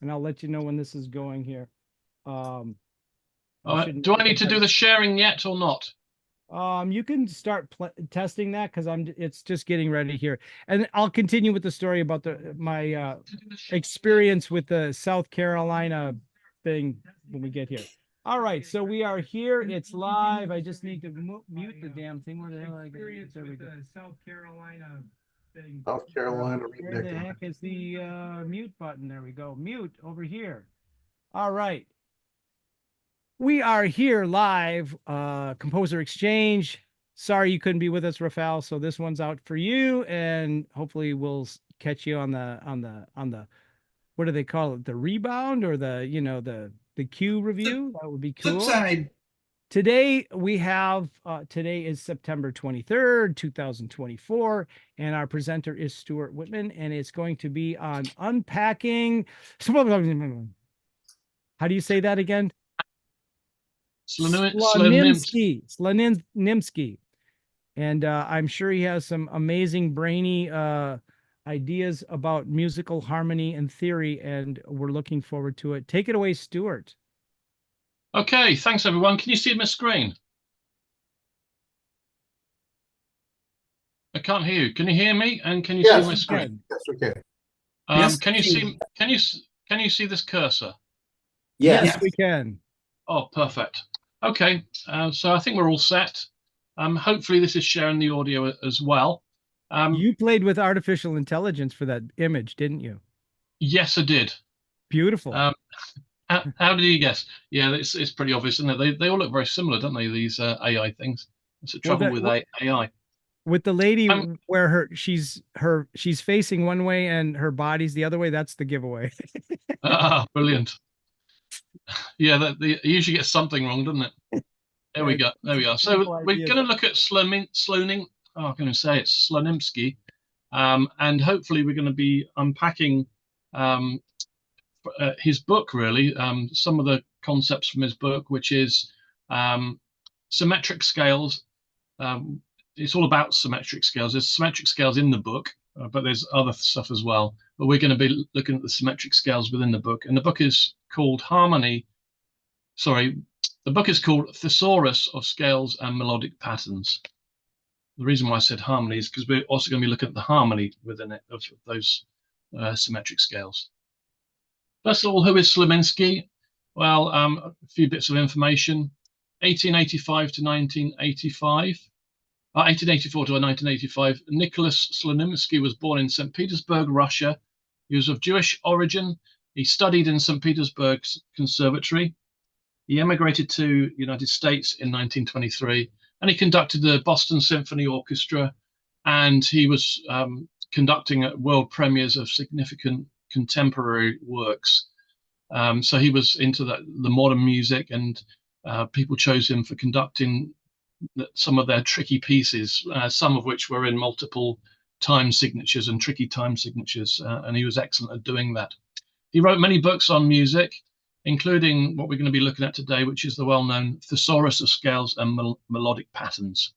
and I'll let you know when this is going here. Do I need to do the sharing yet or not? You can start testing that because it's just getting ready here, and I'll continue with the story about my experience with the South Carolina thing when we get here. All right, so we are here. It's live. I just need to mute the damn thing. Where the hell I experience with the South Carolina thing? South Carolina. Where the heck is the mute button? There we go. Mute over here. All right. We are here live, Composer Exchange. Sorry you couldn't be with us, Rafael. So this one's out for you, and hopefully we'll catch you on the what do they call it? The rebound or the Q review? That would be cool. Flip side. Today we have today is September 23rd, 2024, and our presenter is Stuart Whitman, and it's going to be on unpacking. How do you say that again? Slonimsky. And I'm sure he has some amazing brainy ideas about musical harmony and theory, and we're looking forward to it. Take it away, Stuart. Okay, thanks everyone. Can you see my screen? I can't hear you. Can you hear me? And can you see my screen? Yes, we can. Yes, can you see? Can you see this cursor? Yes, we can. Oh, perfect. Okay, so I think we're all set. Hopefully this is sharing the audio as well. You played with artificial intelligence for that image, didn't you? Yes, I did. Beautiful. How did you guess? Yeah, it's pretty obvious, isn't it? They all look very similar, don't they? These AI things. It's the trouble with AI. With the lady where she's facing one way and her body's the other way, that's the giveaway. Brilliant. Yeah, you usually get something wrong, doesn't it? There we go. There we are. So we're going to look at Slonimsky, and hopefully we're going to be unpacking his book, really, some of the concepts from his book, which is symmetric scales. It's all about symmetric scales. There's symmetric scales in the book, but there's other stuff as well. But we're going to be looking at the symmetric scales within the book. And the book is called the book is called Thesaurus of Scales and Melodic Patterns. The reason why I said harmony is because we're also going to be looking at the harmony within it of those symmetric scales. First of all, who is Slonimsky? Well, a few bits of information. 1885 to 1985. 1884 to 1985, Nicholas Slonimsky was born in St. Petersburg, Russia. He was of Jewish origin. He studied in St. Petersburg's conservatory. He emigrated to the United States in 1923, and he conducted the Boston Symphony Orchestra, and he was conducting world premieres of significant contemporary works. So he was into the modern music, and people chose him for conducting some of their tricky pieces, some of which were in multiple time signatures and tricky time signatures, and he was excellent at doing that. He wrote many books on music, including what we're going to be looking at today, which is the well-known Thesaurus of Scales and Melodic Patterns.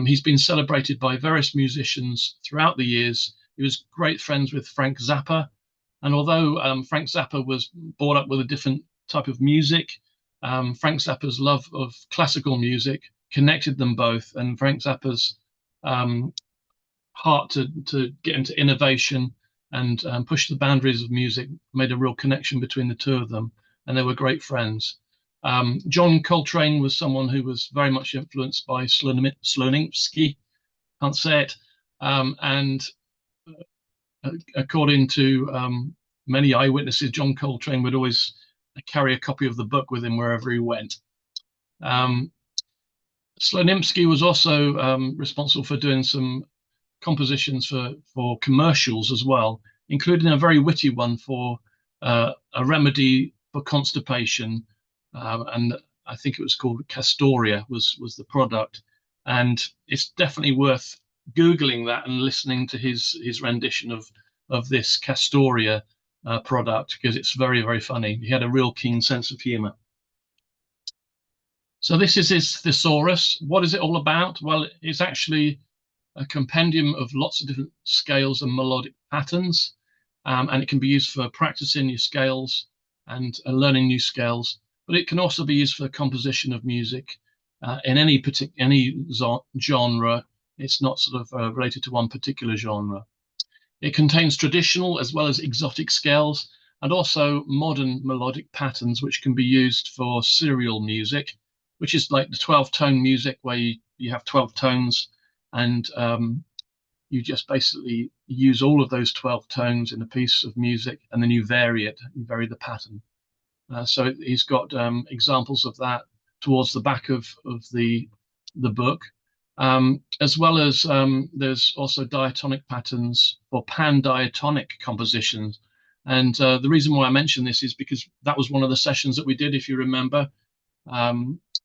He's been celebrated by various musicians throughout the years. He was great friends with Frank Zappa, and although Frank Zappa was brought up with a different type of music, Frank Zappa's love of classical music connected them both, and Frank Zappa's heart to get into innovation and push the boundaries of music made a real connection between the two of them, and they were great friends. John Coltrane was someone who was very much influenced by Slonimsky, can't say it, and according to many eyewitnesses, John Coltrane would always carry a copy of the book with him wherever he went. Slonimsky was also responsible for doing some compositions for commercials as well, including a very witty one for a remedy for constipation, and I think it was called Castoria was the product, and it's definitely worth Googling that and listening to his rendition of this Castoria product, because it's very, very funny. He had a real keen sense of humor. So this is his Thesaurus. What is it all about? Well, it's actually a compendium of lots of different scales and melodic patterns. and it can be used for practicing your scales and learning new scales. But it can also be used for the composition of music in any genre. It's not sort of related to one particular genre. It contains traditional as well as exotic scales and also modern melodic patterns, which can be used for serial music, which is like the 12-tone music where you have 12 tones and you just basically use all of those 12 tones in a piece of music and then you vary it, you vary the pattern. So he's got examples of that towards the back of the book. As well as there's also diatonic patterns for pan-diatonic compositions. And the reason why I mention this is because that was one of the sessions that we did, if you remember.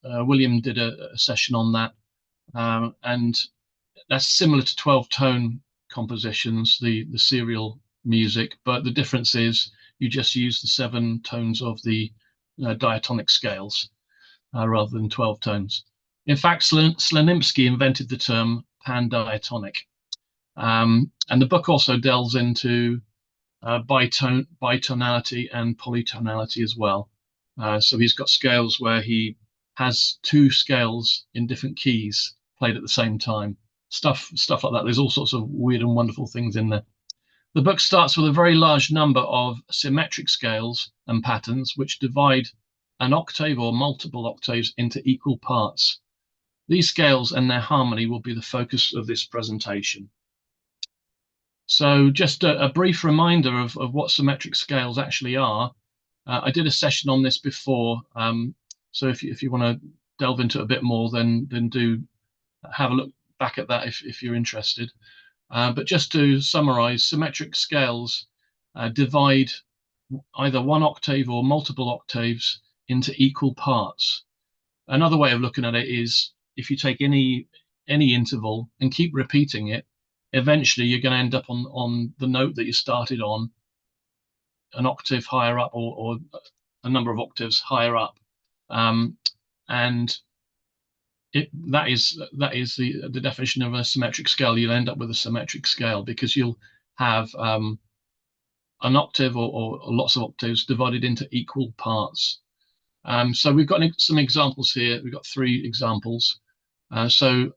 William did a session on that. And that's similar to 12-tone compositions, the serial music, but the difference is you just use the 7 tones of the diatonic scales rather than 12 tones. In fact, Slonimsky invented the term pan-diatonic. And the book also delves into bitonality and polytonality as well. So he's got scales where he has 2 scales in different keys played at the same time. Stuff like that. There's all sorts of weird and wonderful things in there. The book starts with a very large number of symmetric scales and patterns which divide an octave or multiple octaves into equal parts. These scales and their harmony will be the focus of this presentation. So just a brief reminder of what symmetric scales actually are. I did a session on this before, so if you want to delve into it a bit more, then do have a look back at that if you're interested. But just to summarize, symmetric scales divide either one octave or multiple octaves into equal parts. Another way of looking at it is if you take any interval and keep repeating it, eventually you're going to end up on the note that you started on, an octave higher up or a number of octaves higher up. And that is the definition of a symmetric scale. You'll end up with a symmetric scale because you'll have an octave or lots of octaves divided into equal parts. So we've got some examples here. We've got 3 examples. So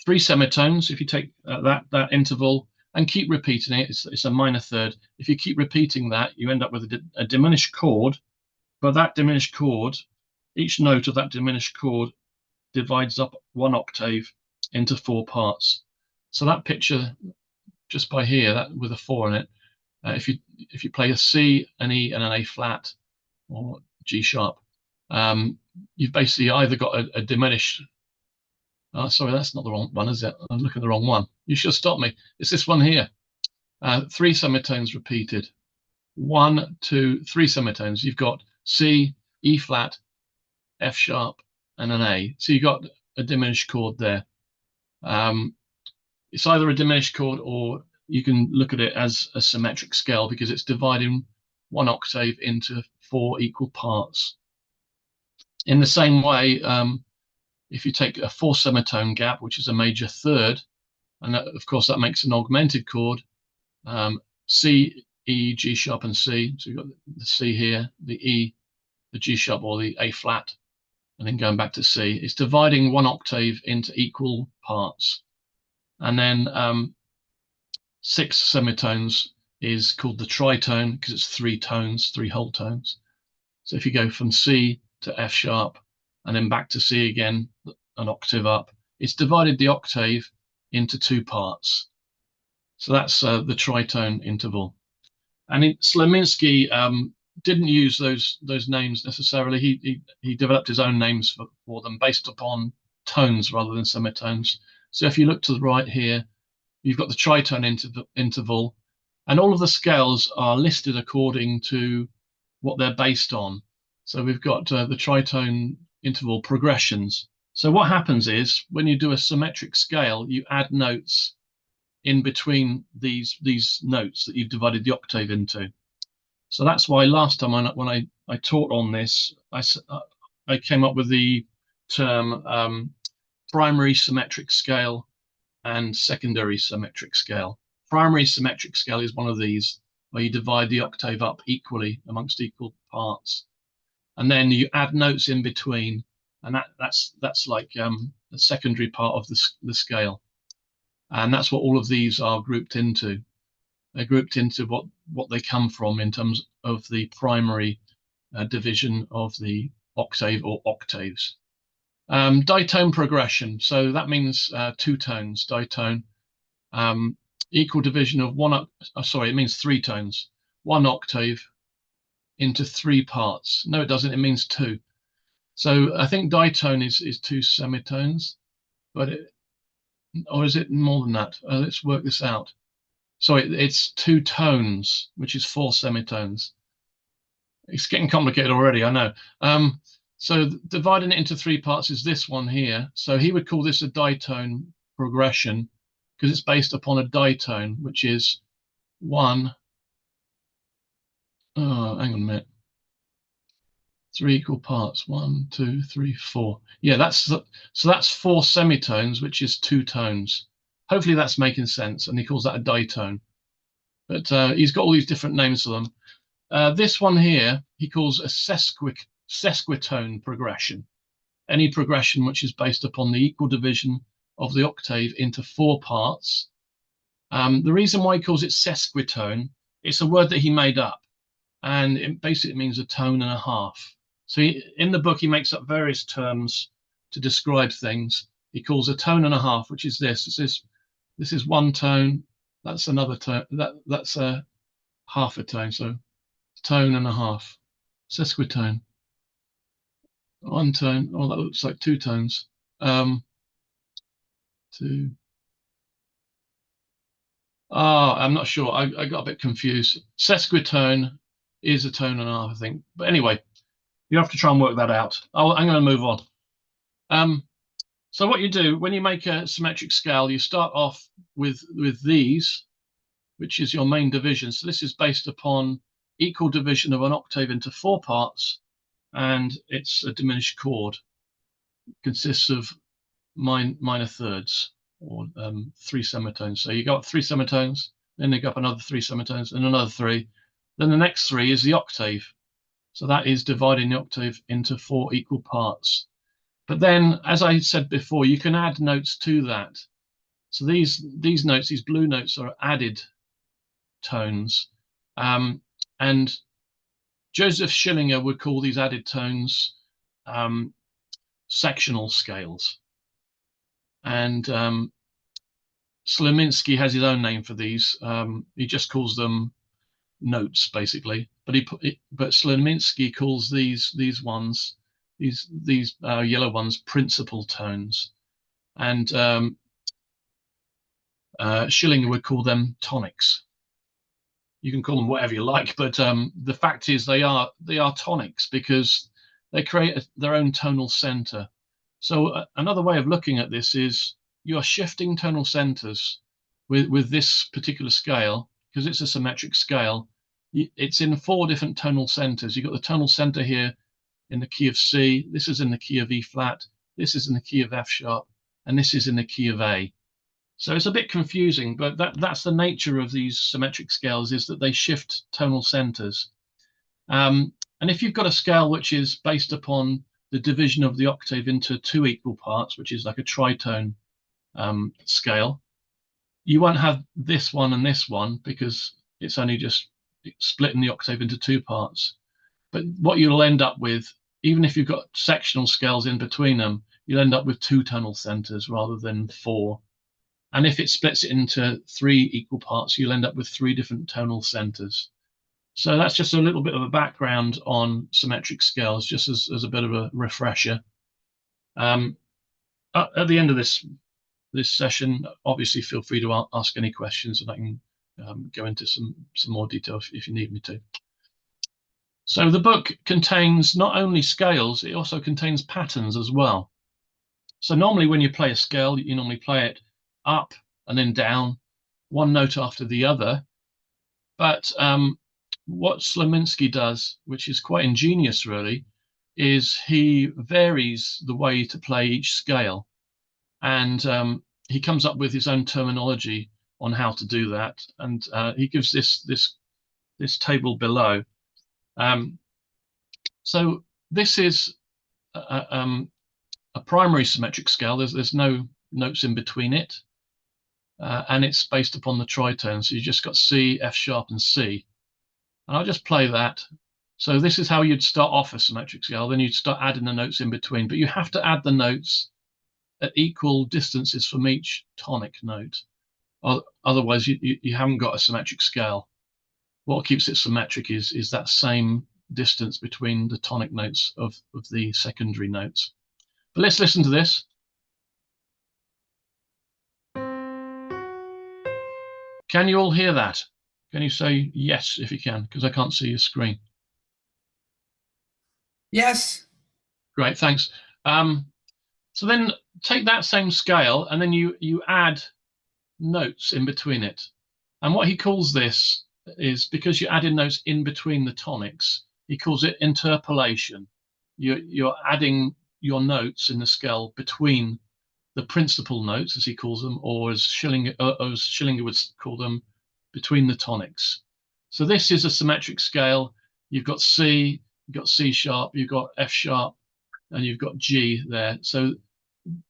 3 semitones, if you take that interval and keep repeating it, it's a minor third. If you keep repeating that, you end up with a diminished chord. But that diminished chord, each note of that diminished chord divides up 1 octave into 4 parts. So that picture just by here, that with a 4 in it, if you play a C, an E, and an A flat or G sharp, you've basically either got a diminished. Oh, sorry, that's not the wrong one, is it? I'm looking at the wrong one. You should stop me. It's this one here. 3 semitones repeated. 1, 2, 3 semitones. You've got C, E flat, F sharp, and an A. So you've got a diminished chord there. It's either a diminished chord or you can look at it as a symmetric scale because it's dividing 1 octave into 4 equal parts. In the same way, if you take a 4 semitone gap, which is a major third, and that, of course that makes an augmented chord, C, E, G sharp, and C. So you've got the C here, the E, the G sharp, or the A flat, and then going back to C. It's dividing 1 octave into equal parts. And then 6 semitones is called the tritone because it's 3 tones, 3 whole tones. So if you go from C to F sharp and then back to C again, an octave up, it's divided the octave into 2 parts. So that's the tritone interval. And Slonimsky didn't use those names necessarily. He developed his own names for them based upon tones rather than semitones. So if you look to the right here, you've got the tritone interval, and all of the scales are listed according to what they're based on. So we've got the tritone interval progressions. So what happens is when you do a symmetric scale, you add notes in between these notes that you've divided the octave into. So that's why last time when I taught on this, I came up with the term primary symmetric scale and secondary symmetric scale. Primary symmetric scale is one of these. where you divide the octave up equally amongst equal parts, and then you add notes in between, and that's like a secondary part of the scale, and that's what all of these are grouped into. They're grouped into what they come from in terms of the primary division of the octave or octaves. Ditone progression, so that means two tones. Ditone, equal division of one. Sorry, it means three tones. One octave into three parts. No, it doesn't. It means two. So I think ditone is two semitones, but or is it more than that? Let's work this out. Sorry, it's two tones, which is four semitones. It's getting complicated already, I know. So dividing it into three parts is this one here. So he would call this a ditone progression because it's based upon a ditone, which is one. Oh, hang on a minute. Three equal parts. 1, 2, 3, 4. Yeah, so that's four semitones, which is two tones. Hopefully that's making sense, and he calls that a ditone. But he's got all these different names for them. This one here he calls a sesquitone progression. Any progression which is based upon the equal division of the octave into four parts. The reason why he calls it sesquitone, it's a word that he made up, and it basically means a tone and a half. So in the book, he makes up various terms to describe things. He calls a tone and a half, which is this. This is one tone. That's another tone. That's a half a tone. So tone and a half. Sesquitone. One tone. Oh, that looks like two tones. Two. I'm not sure. I got a bit confused. Sesquitone is a tone and a half, I think. But anyway, you have to try and work that out. I'm going to move on. So what you do when you make a symmetric scale, you start off with these, which is your main division. So this is based upon equal division of an octave into four parts, and it's a diminished chord. It consists of minor thirds, or three semitones. So you got three semitones, then you got another three semitones, and another three. Then the next three is the octave. So that is dividing the octave into four equal parts. But then, as I said before, you can add notes to that. So these notes, these blue notes, are added tones. And Joseph Schillinger would call these added tones sectional scales. And Slonimsky has his own name for these. He just calls them notes, basically. But Slonimsky calls these ones, these yellow ones, principal tones, and Schillinger would call them tonics. You can call them whatever you like, but the fact is they are tonics because they create their own tonal center. So another way of looking at this is you are shifting tonal centers with this particular scale because it's a symmetric scale. It's in four different tonal centers. You've got the tonal center here in the key of C. This is in the key of E flat. This is in the key of F sharp, and this is in the key of A. So it's a bit confusing, but that's the nature of these symmetric scales, is that they shift tonal centers. And if you've got a scale which is based upon the division of the octave into two equal parts, which is like a tritone scale, you won't have this one and this one because it's only just splitting the octave into two parts. But what you'll end up with, even if you've got sectional scales in between them, you'll end up with two tonal centers rather than four. And if it splits it into three equal parts, you'll end up with three different tonal centers. So that's just a little bit of a background on symmetric scales, just as a bit of a refresher. At the end of this session, obviously feel free to ask any questions, and I can go into some more detail if you need me to. So the book contains not only scales, it also contains patterns as well. So normally when you play a scale, you normally play it up and then down, one note after the other. But what Slonimsky does, which is quite ingenious really, is he varies the way to play each scale. And he comes up with his own terminology on how to do that. And he gives this this table below. So this is a primary symmetric scale. There's no notes in between it, and it's based upon the tritone. So you just got C, F sharp, and C. And I'll just play that. So this is how you'd start off a symmetric scale. Then you'd start adding the notes in between, but you have to add the notes at equal distances from each tonic note. Otherwise, you haven't got a symmetric scale. What keeps it symmetric is that same distance between the tonic notes of the secondary notes. But let's listen to this. Can you all hear that? Can you say yes if you can? Because I can't see your screen. Yes. Great, thanks. So then take that same scale and then you add notes in between it. And what he calls this is, because you're adding notes in between the tonics, he calls it interpolation. You're adding your notes in the scale between the principal notes, as he calls them, or as Schillinger would call them, between the tonics. So this is a symmetric scale. You've got C, you've got C sharp, you've got F sharp, and you've got G there. So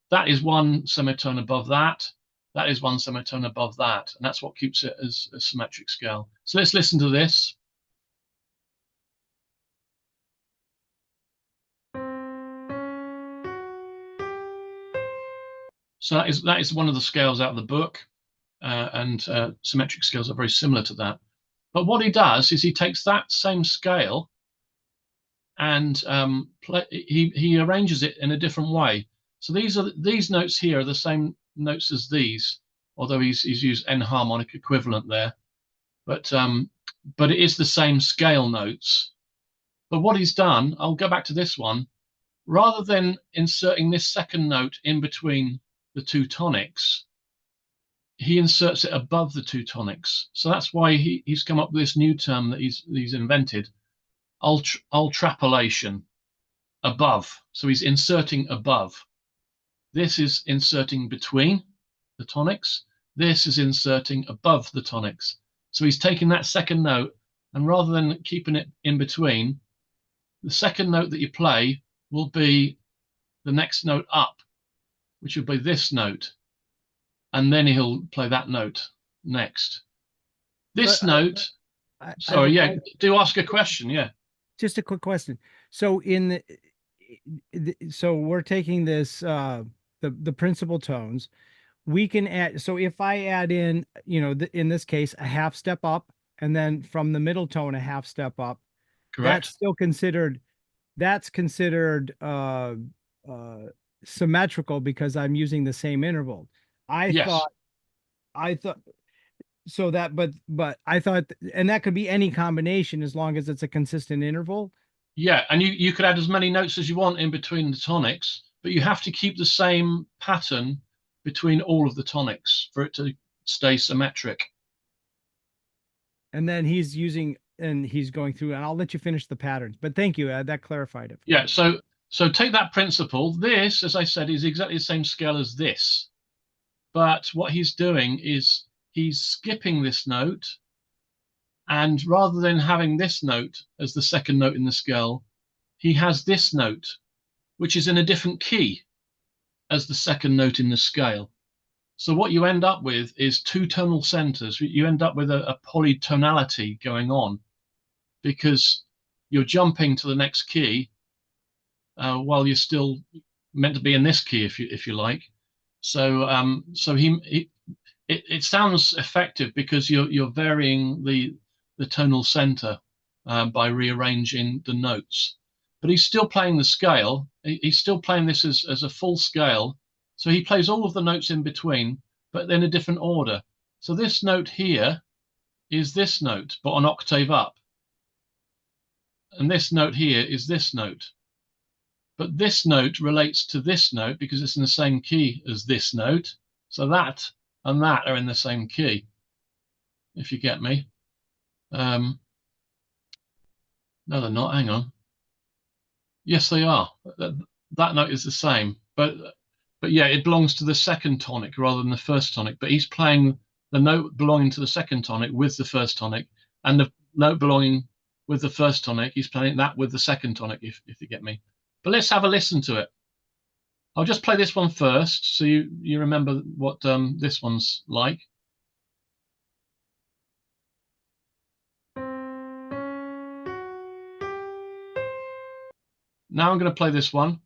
that is one semitone above that. That is one semitone above that. And that's what keeps it as a symmetric scale. So let's listen to this. So that is one of the scales out of the book. And symmetric scales are very similar to that. But what he does is he takes that same scale and he arranges it in a different way. So these notes here are the same notes as these, although he's used enharmonic equivalent there. But it is the same scale notes. But what he's done, I'll go back to this one, rather than inserting this second note in between the two tonics, he inserts it above the two tonics. So that's why he's come up with this new term that he's invented, ultrapolation, above. So he's inserting above. This is inserting between the tonics. This is inserting above the tonics. So he's taking that second note, and rather than keeping it in between, the second note that you play will be the next note up, which will be this note. And then he'll play that note next. This note, sorry, yeah, do ask a question, yeah. Just a quick question. So so we're taking this the principal tones. We can add, so if I add in, in this case, a half step up, and then from the middle tone a half step up, correct, that's still considered symmetrical because I'm using the same interval. I thought so that, but I thought, and that could be any combination as long as it's a consistent interval. Yeah, and you could add as many notes as you want in between the tonics, but you have to keep the same pattern between all of the tonics for it to stay symmetric. And then he's going through, and I'll let you finish the patterns, but thank you. That clarified it. Yeah, so take that principle. This, as I said, is exactly the same scale as this. But what he's doing is he's skipping this note, and rather than having this note as the second note in the scale, he has this note, which is in a different key as the second note in the scale. So what you end up with is two tonal centers. You end up with a polytonality going on because you're jumping to the next key while you're still meant to be in this key, if you like. So it sounds effective because you're varying the tonal center by rearranging the notes. But he's still playing the scale. He's still playing this as a full scale. So he plays all of the notes in between, but in a different order. So this note here is this note, but an octave up. And this note here is this note. But this note relates to this note because it's in the same key as this note. So that and that are in the same key, if you get me. No, they're not. Hang on. Yes, they are. That note is the same, but yeah, it belongs to the second tonic rather than the first tonic. But he's playing the note belonging to the second tonic with the first tonic, and note belonging with the first tonic. He's playing that with the second tonic, if you get me. But let's have a listen to it. I'll just play this one first, so you remember what this one's like. Now I'm going to play this one.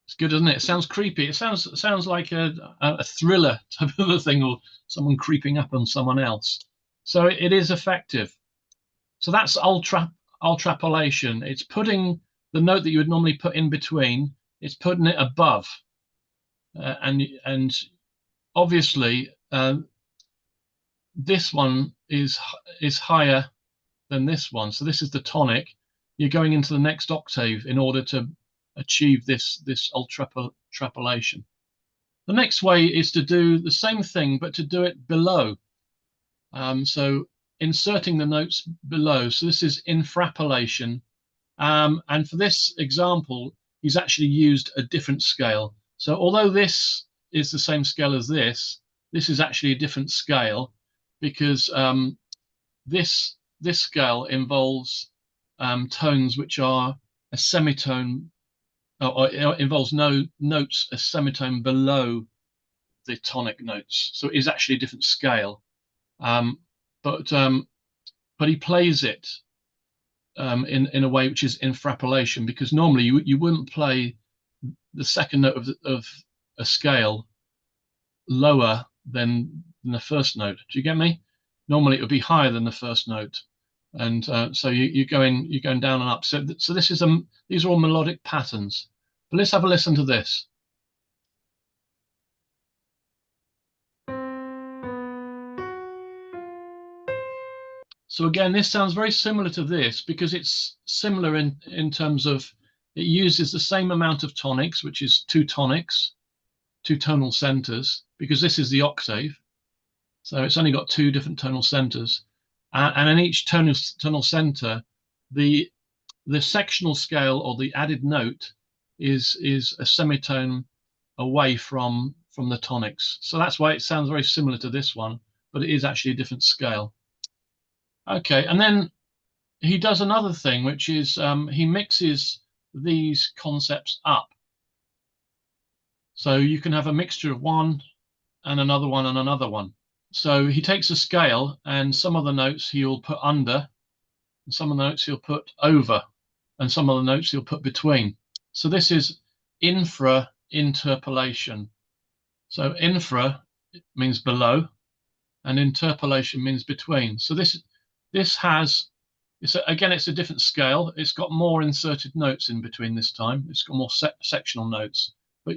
It's good, isn't it? It sounds creepy. It sounds like a thriller type of a thing, or someone creeping up on someone else. So it is effective. So that's ultrapolation. It's putting the note that you would normally put in between. It's putting it above, and obviously this one is higher than this one. So this is the tonic. You're going into the next octave in order to achieve this ultrapolation. The next way is to do the same thing, but to do it below. So inserting the notes below. So this is infrapolation. And for this example, he's actually used a different scale. So although this is the same scale as this is actually a different scale because this scale involves tones which are a semitone, or it involves notes a semitone below the tonic notes. So it is actually a different scale. But he plays it in a way which is infrapolation, because normally you wouldn't play the second note of a scale lower than the first note. Do you get me? Normally it would be higher than the first note, and so you're going down and up. So this is these are all melodic patterns. But let's have a listen to this. So again, this sounds very similar to this because it's similar in terms of it uses the same amount of tonics, which is two tonics, two tonal centers, because this is the octave. So it's only got two different tonal centers. And in each tonal center, the sectional scale or the added note is a semitone away from the tonics. So that's why it sounds very similar to this one, but it is actually a different scale. Okay, and then he does another thing, which is he mixes these concepts up. So you can have a mixture of one and another one and another one. So he takes a scale and some of the notes he'll put under, and some of the notes he'll put over, and some of the notes he'll put between. So this is infra-interpolation. So infra means below, and interpolation means between. So this has, again, it's a different scale. It's got more inserted notes in between this time. It's got more sectional notes, but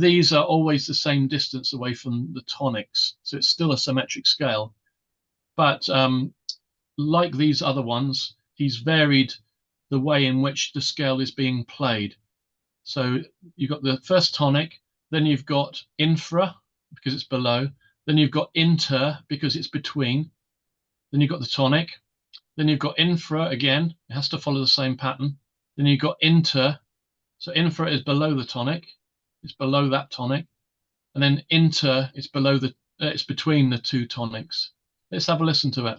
these are always the same distance away from the tonics. So it's still a symmetric scale. But like these other ones, he's varied the way in which the scale is being played. So you've got the first tonic, then you've got infra because it's below, then you've got inter because it's between, then you've got the tonic, then you've got infra again, it has to follow the same pattern, then you've got inter, so infra is below the tonic, it's below that tonic, and then inter is below it's between the two tonics. Let's have a listen to it.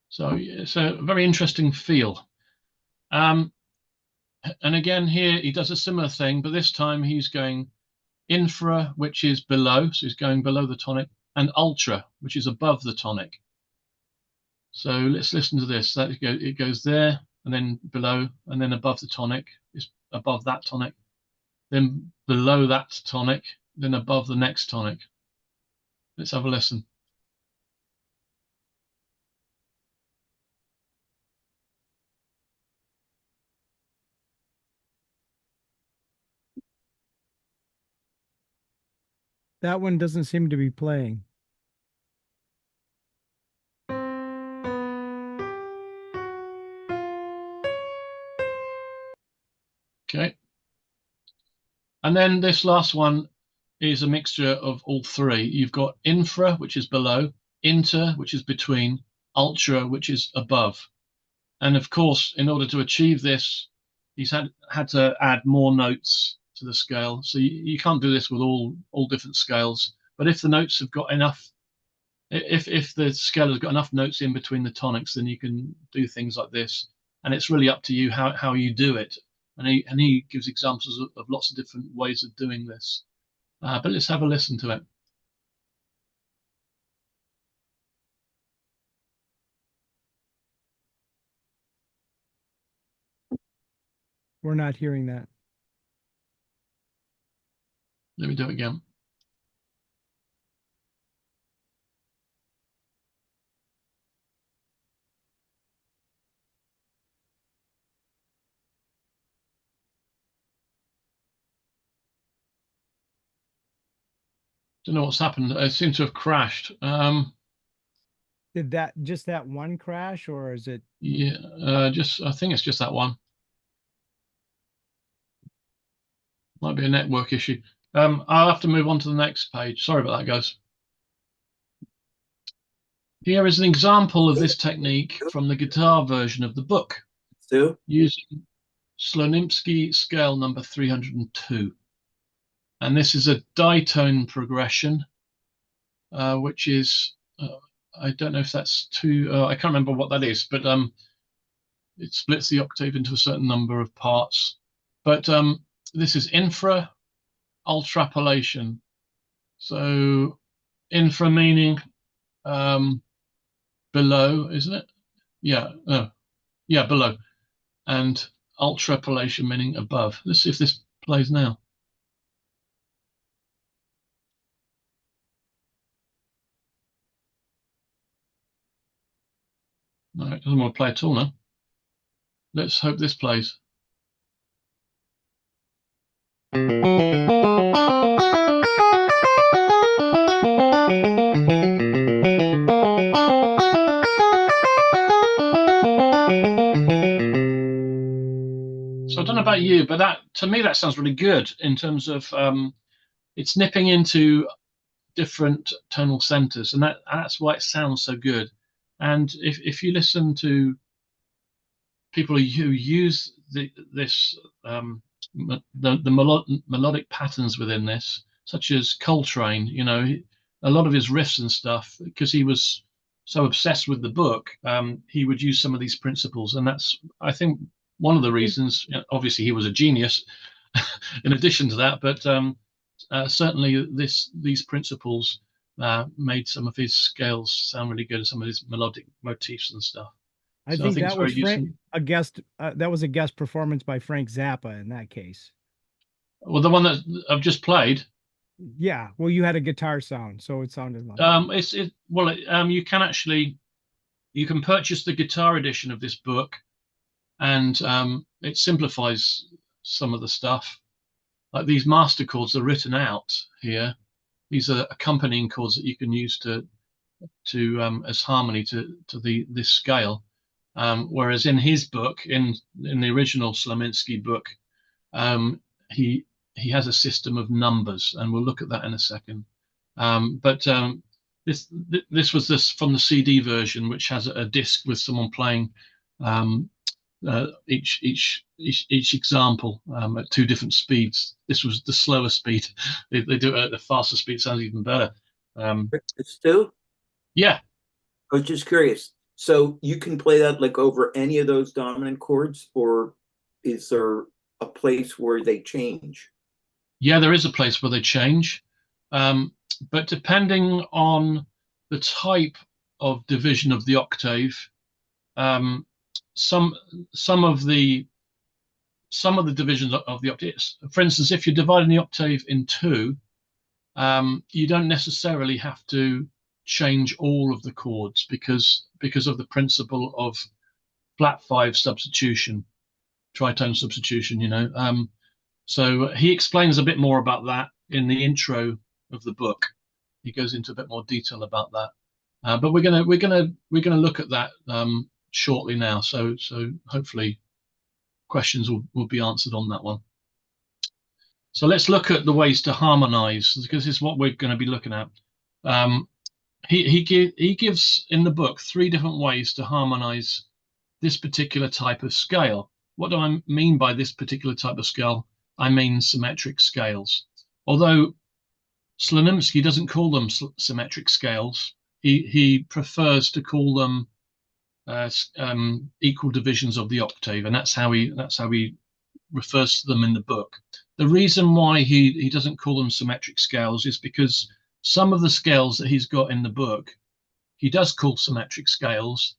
So it's a very interesting feel. And again, here he does a similar thing, but this time he's going infra, which is below, so he's going below the tonic, and ultra, which is above the tonic. So let's listen to this. It goes there, and then below, and then above the tonic is above that tonic, then below that tonic, then above the next tonic. Let's have a listen. That one doesn't seem to be playing. Okay. And then this last one is a mixture of all three. You've got infra, which is below, inter, which is between, ultra, which is above. And of course, in order to achieve this, he's had to add more notes to the scale. So you can't do this with all different scales. But if the notes have got enough, if the scale has got enough notes in between the tonics, then you can do things like this. And it's really up to you how you do it. And he gives examples of lots of different ways of doing this. But let's have a listen to it. We're not hearing that. Let me do it again. Don't know what's happened. It seems to have crashed. Did that just that one crash, or is it? Yeah, I think it's just that one. Might be a network issue. I'll have to move on to the next page. Sorry about that, guys. Here is an example of this technique from the guitar version of the book, using Slonimsky scale number 302. And this is a ditone progression, which is, I don't know if that's I can't remember what that is, but it splits the octave into a certain number of parts. But this is infra ultrapolation. So infra meaning below, isn't it? Yeah, yeah, below. And ultrapolation meaning above. Let's see if this plays now. No, it doesn't want to play at all now. Let's hope this plays. So I don't know about you, but that to me that sounds really good in terms of it's nipping into different tonal centers, and that's why it sounds so good. And if you listen to people who use this the melodic patterns within this, such as Coltrane, you know, a lot of his riffs and stuff, because he was so obsessed with the book, he would use some of these principles, and that's, I think, one of the reasons. Obviously, he was a genius, in addition to that, but certainly these principles made some of his scales sound really good, and some of his melodic motifs and stuff. I So I think think it's that was very useful. that was a guest performance by Frank Zappa in that case. Well, the one that I've just played, Yeah, well, you had a guitar sound, so it sounded like. you can actually you can purchase the guitar edition of this book, and it simplifies some of the stuff. Like these master chords are written out here. These are accompanying chords that you can use to as harmony to this scale. Whereas in his book, in the original Slonimsky book, um, he he has a system of numbers, and we'll look at that in a second. But this was this from the CD version, which has a disc with someone playing um, each example at two different speeds. This was the slower speed. They do it at the faster speed. Sounds even better. Stu, Yeah, I was just curious. So you can play that like over any of those dominant chords, or is there a place where they change? yeah, there is a place where they change, but depending on the type of division of the octave, um, some some of the divisions of the octaves. For instance, if you're dividing the octave in two, you don't necessarily have to change all of the chords because of the principle of flat five substitution, tritone substitution. So he explains a bit more about that in the intro of the book. He goes into a bit more detail about that. But we're gonna look at that shortly now. So hopefully questions will be answered on that one. So let's look at the ways to harmonize, because this is what we're going to be looking at. he gives in the book 3 different ways to harmonize this particular type of scale. What do I mean by this particular type of scale? I mean symmetric scales. Although Slonimsky doesn't call them symmetric scales, he prefers to call them equal divisions of the octave, and that's how he refers to them in the book. The reason why he doesn't call them symmetric scales is because some of the scales that he's got in the book, he does call symmetric scales,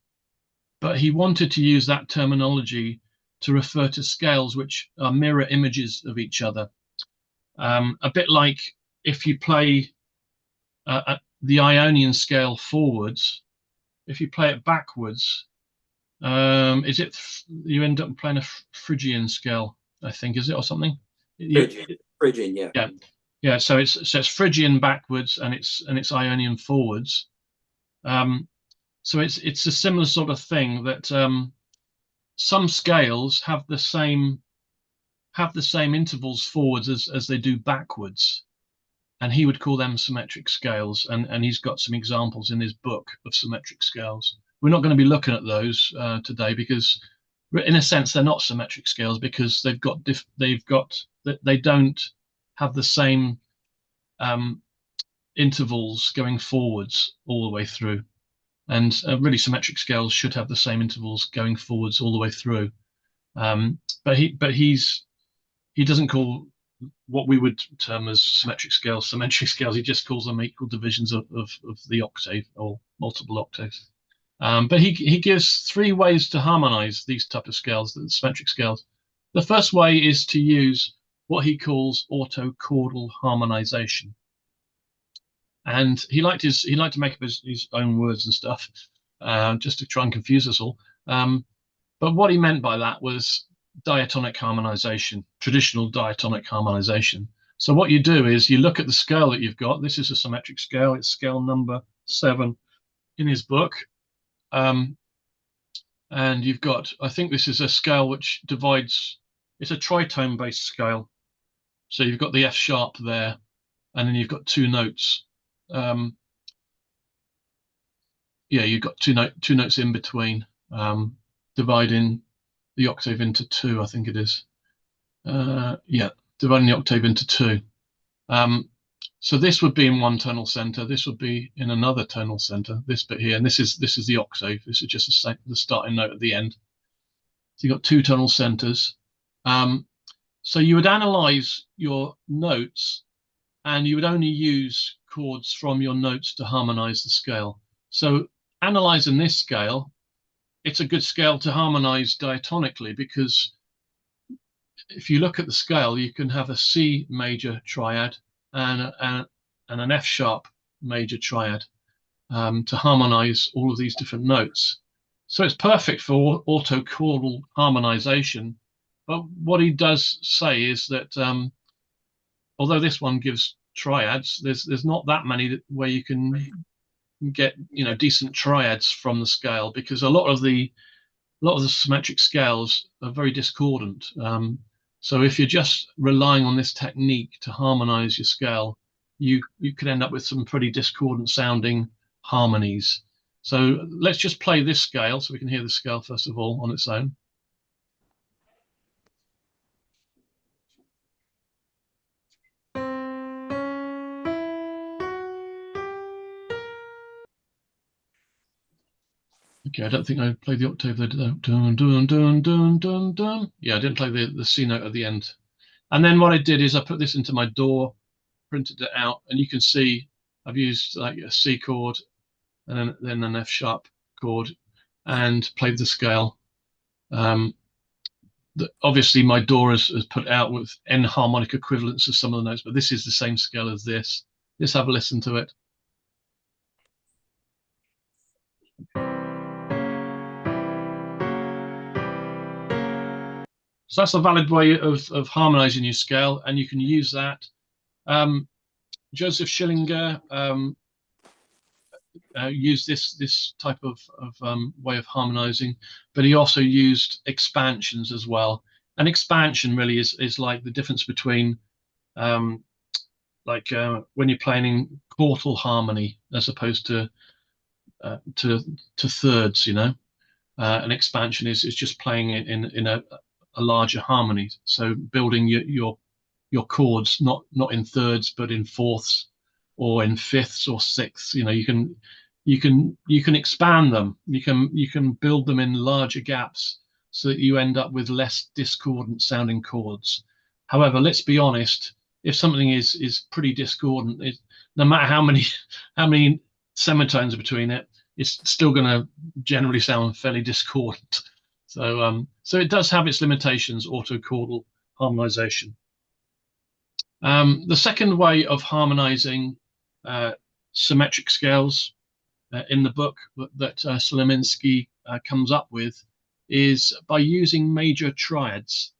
but he wanted to use that terminology to refer to scales which are mirror images of each other. A bit like if you play the Ionian scale forwards, if you play it backwards, is it you end up playing a Phrygian scale, I think, is it, or something? Phrygian, yeah. Yeah. So it's Phrygian backwards and it's Ionian forwards. So it's a similar sort of thing that some scales have the same intervals forwards as they do backwards, and he would call them symmetric scales. And he's got some examples in his book of symmetric scales. We're not going to be looking at those today because, in a sense, they're not symmetric scales because they don't have the same intervals going forwards all the way through. And really, symmetric scales should have the same intervals going forwards all the way through. But he doesn't call what we would term as symmetric scales. He just calls them equal divisions of the octave or multiple octaves. But he gives 3 ways to harmonize these type of scales, the symmetric scales. The first way is to use what he calls autochordal harmonization. And he liked to make up his own words and stuff, just to try and confuse us all. But what he meant by that was diatonic harmonization, traditional diatonic harmonization. So what you do is you look at the scale that you've got. This is a symmetric scale. It's scale number 7 in his book. And you've got, I think this is a scale which divides, it's a tritone based scale. So you've got the F sharp there, and then you've got 2 notes. You've got two notes in between, dividing the octave into 2, I think it is. Dividing the octave into 2. So this would be in one tonal center. This would be in another tonal center. This bit here, and this is the octave. This is just the starting note at the end. So you've got 2 tonal centers. So you would analyze your notes, and you would only use chords from your notes to harmonize the scale. So analyzing this scale, it's a good scale to harmonize diatonically, because if you look at the scale, you can have a C major triad and an F sharp major triad to harmonize all of these different notes. So it's perfect for autochordal harmonization. But what he does say is that although this one gives triads, there's not that many where you can get decent triads from the scale, because a lot of the symmetric scales are very discordant. So if you're just relying on this technique to harmonize your scale, you could end up with some pretty discordant sounding harmonies. So let's just play this scale so we can hear the scale first of all on its own. Okay, I don't think I played the octave there. Dun, dun, dun, dun, dun, dun. Yeah, I didn't play the C note at the end. And then what I did is I put this into my DAW, printed it out, and you can see I've used like a C chord and then an F sharp chord and played the scale. Obviously my DAW has put out with enharmonic equivalents of some of the notes, but this is the same scale as this. Let's have a listen to it. So that's a valid way of harmonizing your scale, and you can use that. Joseph Schillinger used this type of way of harmonizing, but he also used expansions as well. And expansion really is like the difference between like when you're playing in quartal harmony as opposed to thirds. An expansion is just playing it in a larger harmony. So building your chords not in thirds but in fourths or in fifths or sixths. You can expand them. You can build them in larger gaps so that you end up with less discordant sounding chords. However, let's be honest, if something is pretty discordant, no matter how many semitones are between it, it's still going to generally sound fairly discordant. So it does have its limitations, autochordal harmonization. The second way of harmonizing symmetric scales in the book that Slonimsky comes up with is by using major triads.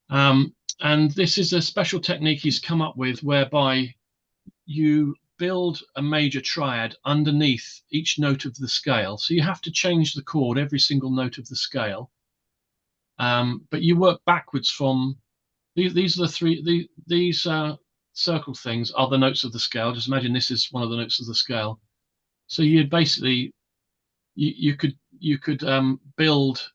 And this is a special technique he's come up with whereby you build a major triad underneath each note of the scale. So you have to change the chord every single note of the scale. But you work backwards from these are the three, these circle things are the notes of the scale. Just imagine this is one of the notes of the scale. So you'd basically, you could build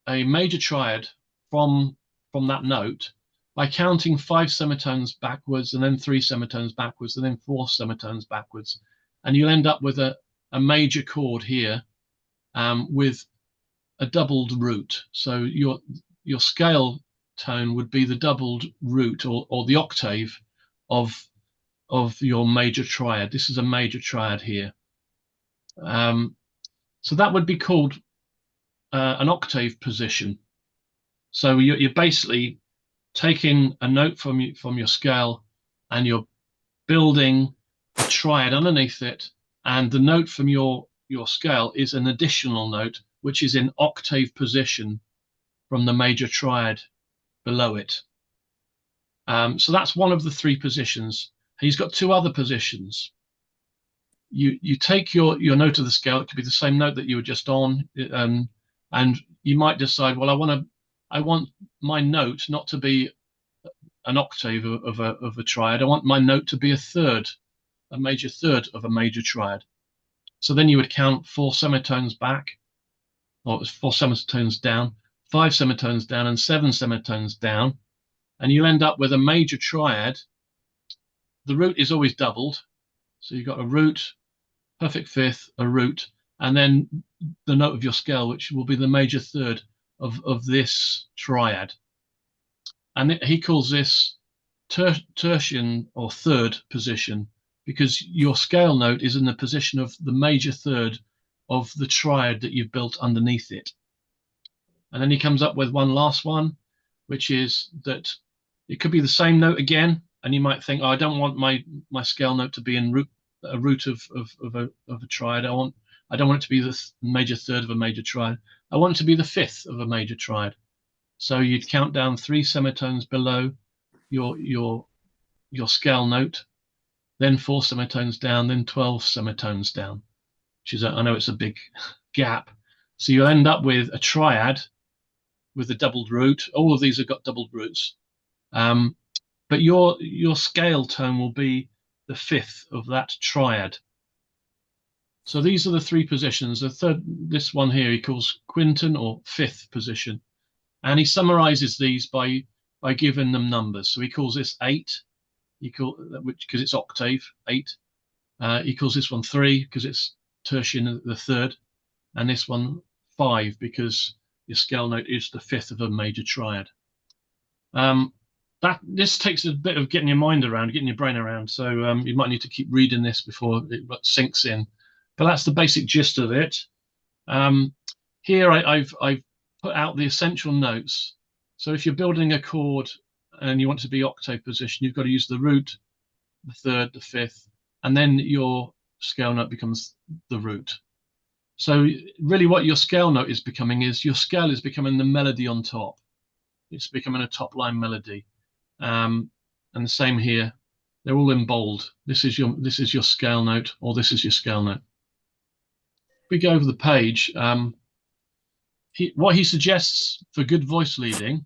a major triad from that note by counting 5 semitones backwards and then 3 semitones backwards and then 4 semitones backwards. And you'll end up with a major chord here with a doubled root. So your scale tone would be the doubled root or the octave of your major triad. This is a major triad here. So that would be called an octave position. So you're basically taking a note from your scale and you're building a triad underneath it, and the note from your scale is an additional note which is in octave position from the major triad below it. So that's one of the 3 positions. He's got 2 other positions. You take your note of the scale. It could be the same note that you were just on, and you might decide, well, I want my note not to be an octave of a triad. I want my note to be a major third of a major triad. So then you would count 4 semitones back, or 4 semitones down, 5 semitones down, and 7 semitones down, and you'll end up with a major triad. The root is always doubled, so you've got a root, perfect fifth, a root, and then the note of your scale, which will be the major third of this triad. And he calls this tertian or third position, because your scale note is in the position of the major third of the triad that you've built underneath it. And then he comes up with one last one, which is that it could be the same note again, and you might think, oh, I don't want my scale note to be in a root of a triad. I don't want it to be the major third of a major triad. I want it to be the fifth of a major triad. So you'd count down 3 semitones below your scale note, then 4 semitones down, then 12 semitones down, which is, I know it's a big gap. So you'll end up with a triad with a doubled root. All of these have got doubled roots. But your scale tone will be the fifth of that triad. So these are the 3 positions. The third, this one here, he calls quinton or fifth position. And he summarizes these by giving them numbers. So he calls this 8, because it's octave, 8. He calls this one 3 because it's tertian, the third, and this one 5 because your scale note is the fifth of a major triad. This takes a bit of getting your mind around, getting your brain around. So you might need to keep reading this before it sinks in. But that's the basic gist of it. Here I've put out the essential notes. So if you're building a chord and you want to be octave position, you've got to use the root, the third, the fifth, and then your scale note becomes the root. So really what your scale note is becoming is your scale is becoming the melody on top. It's becoming a top line melody. And the same here. They're all in bold. This is your scale note, or this is your scale note. If we go over the page, what he suggests for good voice leading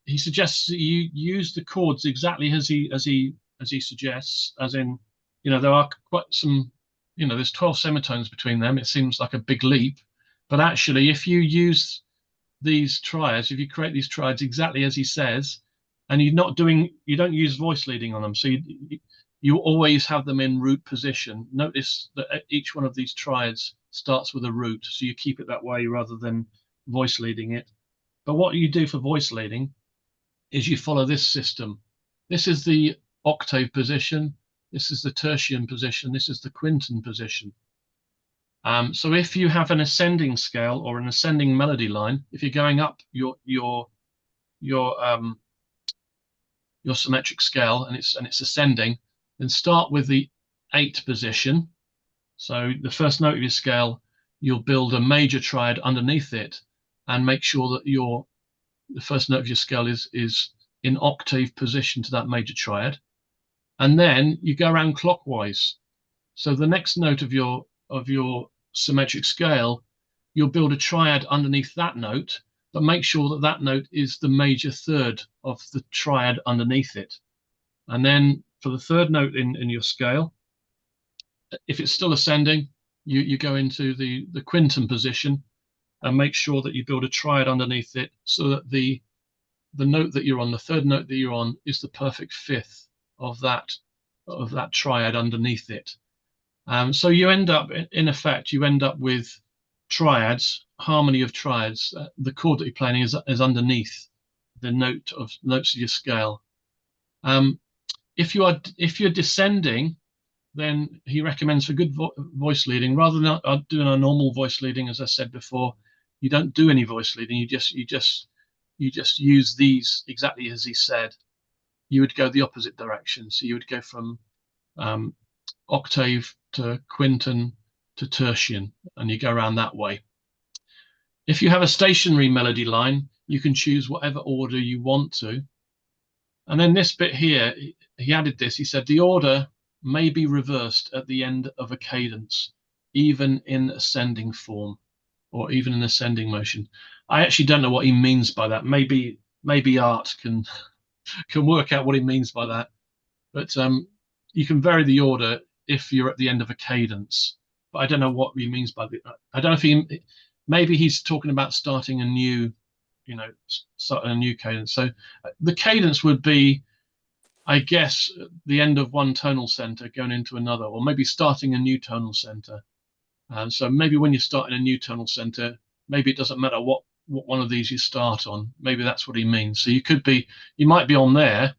he suggests that you use the chords exactly as he suggests, as in, there are quite some, there's 12 semitones between them. It seems like a big leap, but actually, if you use these triads, if you create these triads exactly as he says, and you don't use voice leading on them, so you always have them in root position. Notice that each one of these triads starts with a root, so you keep it that way rather than voice leading it. But what you do for voice leading is you follow this system. This is the octave position. This is the tertian position. This is the quinton position. So if you have an ascending scale or an ascending melody line, if you're going up your symmetric scale and it's ascending, then start with the 8 position. So the first note of your scale, you'll build a major triad underneath it, and make sure that the first note of your scale is in octave position to that major triad, and then you go around clockwise. So the next note of your symmetric scale, you'll build a triad underneath that note, but make sure that that note is the major third of the triad underneath it. And then for the third note in your scale, if it's still ascending, you go into the quinton position and make sure that you build a triad underneath it, so that the note that you're on, the third note that you're on, is the perfect fifth of that triad underneath it. So you end up, in effect, with triads, harmony of triads. The chord that you're playing is underneath the notes of your scale. If you're descending, then he recommends for good voice leading, rather than doing a normal voice leading, as I said before, you don't do any voice leading. You just use these exactly as he said. You would go the opposite direction. So you would go from octave to quinton to tertian, and you go around that way. If you have a stationary melody line, you can choose whatever order you want to. And then this bit here, he added this. He said the order may be reversed at the end of a cadence, even in ascending form, or even in ascending motion. I actually don't know what he means by that. Maybe Art can work out what he means by that. But you can vary the order if you're at the end of a cadence. But I don't know what he means by that. I don't know if maybe he's talking about starting a new, starting a new cadence. So the cadence would be, I guess, the end of one tonal center going into another, or maybe starting a new tonal center. So maybe when you start in a new tonal center, maybe it doesn't matter what one of these you start on. Maybe that's what he means. So you might be on there,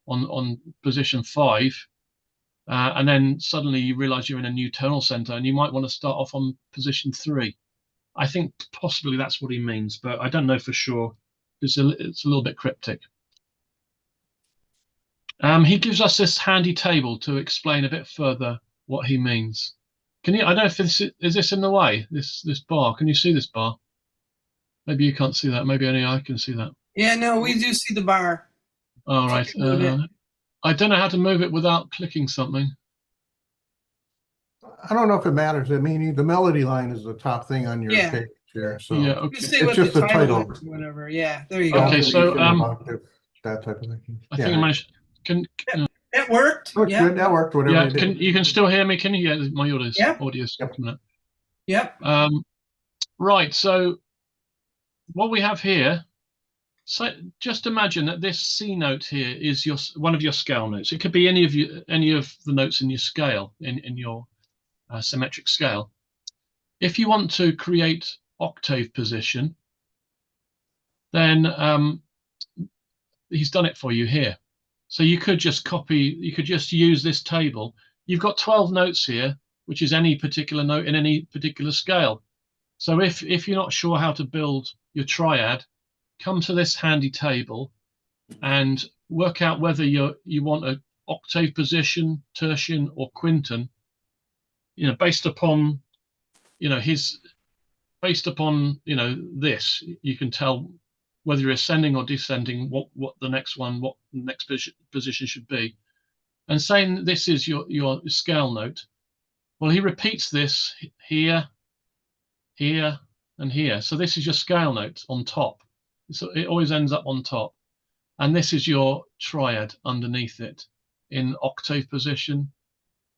on position 5, and then suddenly you realize you're in a new tonal center, and you might want to start off on position 3. I think possibly that's what he means, but I don't know for sure. It's a little bit cryptic. He gives us this handy table to explain a bit further what he means. I don't know if this is in the way, this bar. Can you see this bar? Maybe you can't see that. Maybe only I can see that. Yeah, no, we do see the bar. All right. I don't know how to move it without clicking something. I don't know if it matters. I mean, the melody line is the top thing on your page here. So yeah, okay. Just say It's what just the title. is or whatever. Yeah, there you go. Okay, so that type of thing. I think I managed. It worked. Oh, Yeah. good. That worked. Whatever. Yeah, you can still hear me? Can you? Yeah, my audio. Yep. Yep. Right. So what we have here. So just imagine that this C note here is one of your scale notes. It could be any of the notes in your scale, in your symmetric scale. If you want to create octave position, then he's done it for you here. So you could just use this table. You've got 12 notes here, which is any particular note in any particular scale. So if you're not sure how to build your triad, come to this handy table and work out whether you want an octave position, tertian, or quinton. Based upon this, you can tell whether you're ascending or descending, what the next position should be. And saying this is your scale note, well, he repeats this here, here, and here. So this is your scale note on top. So it always ends up on top. And this is your triad underneath it in octave position,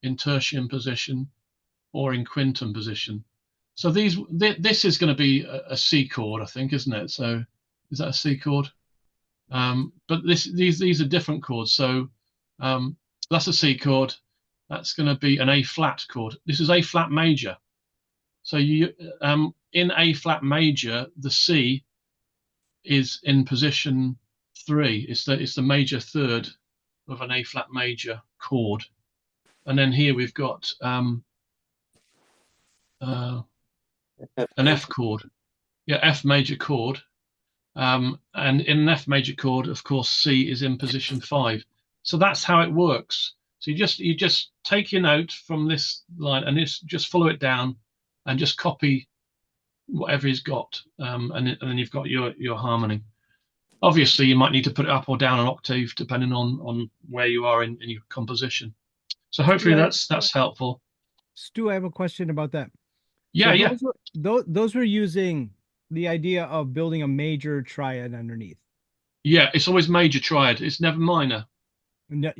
in tertium position, or in quintum position. So this is going to be a C chord, I think, isn't it? So is that a C chord? But these are different chords. So that's a C chord. That's going to be an A flat chord. This is A flat major. So you in A flat major, the C is in position 3. It's the major third of an A flat major chord. And then here we've got an F chord. Yeah, F major chord. And in an F major chord, of course, C is in position 5. So that's how it works. So you just take your note from this line and just follow it down and just copy whatever he's got, and then you've got your harmony. Obviously, you might need to put it up or down an octave depending on where you are in your composition. So hopefully that's helpful. Stu, I have a question about that. Yeah, Those were using the idea of building a major triad underneath. Yeah, it's always major triad. It's never minor. No,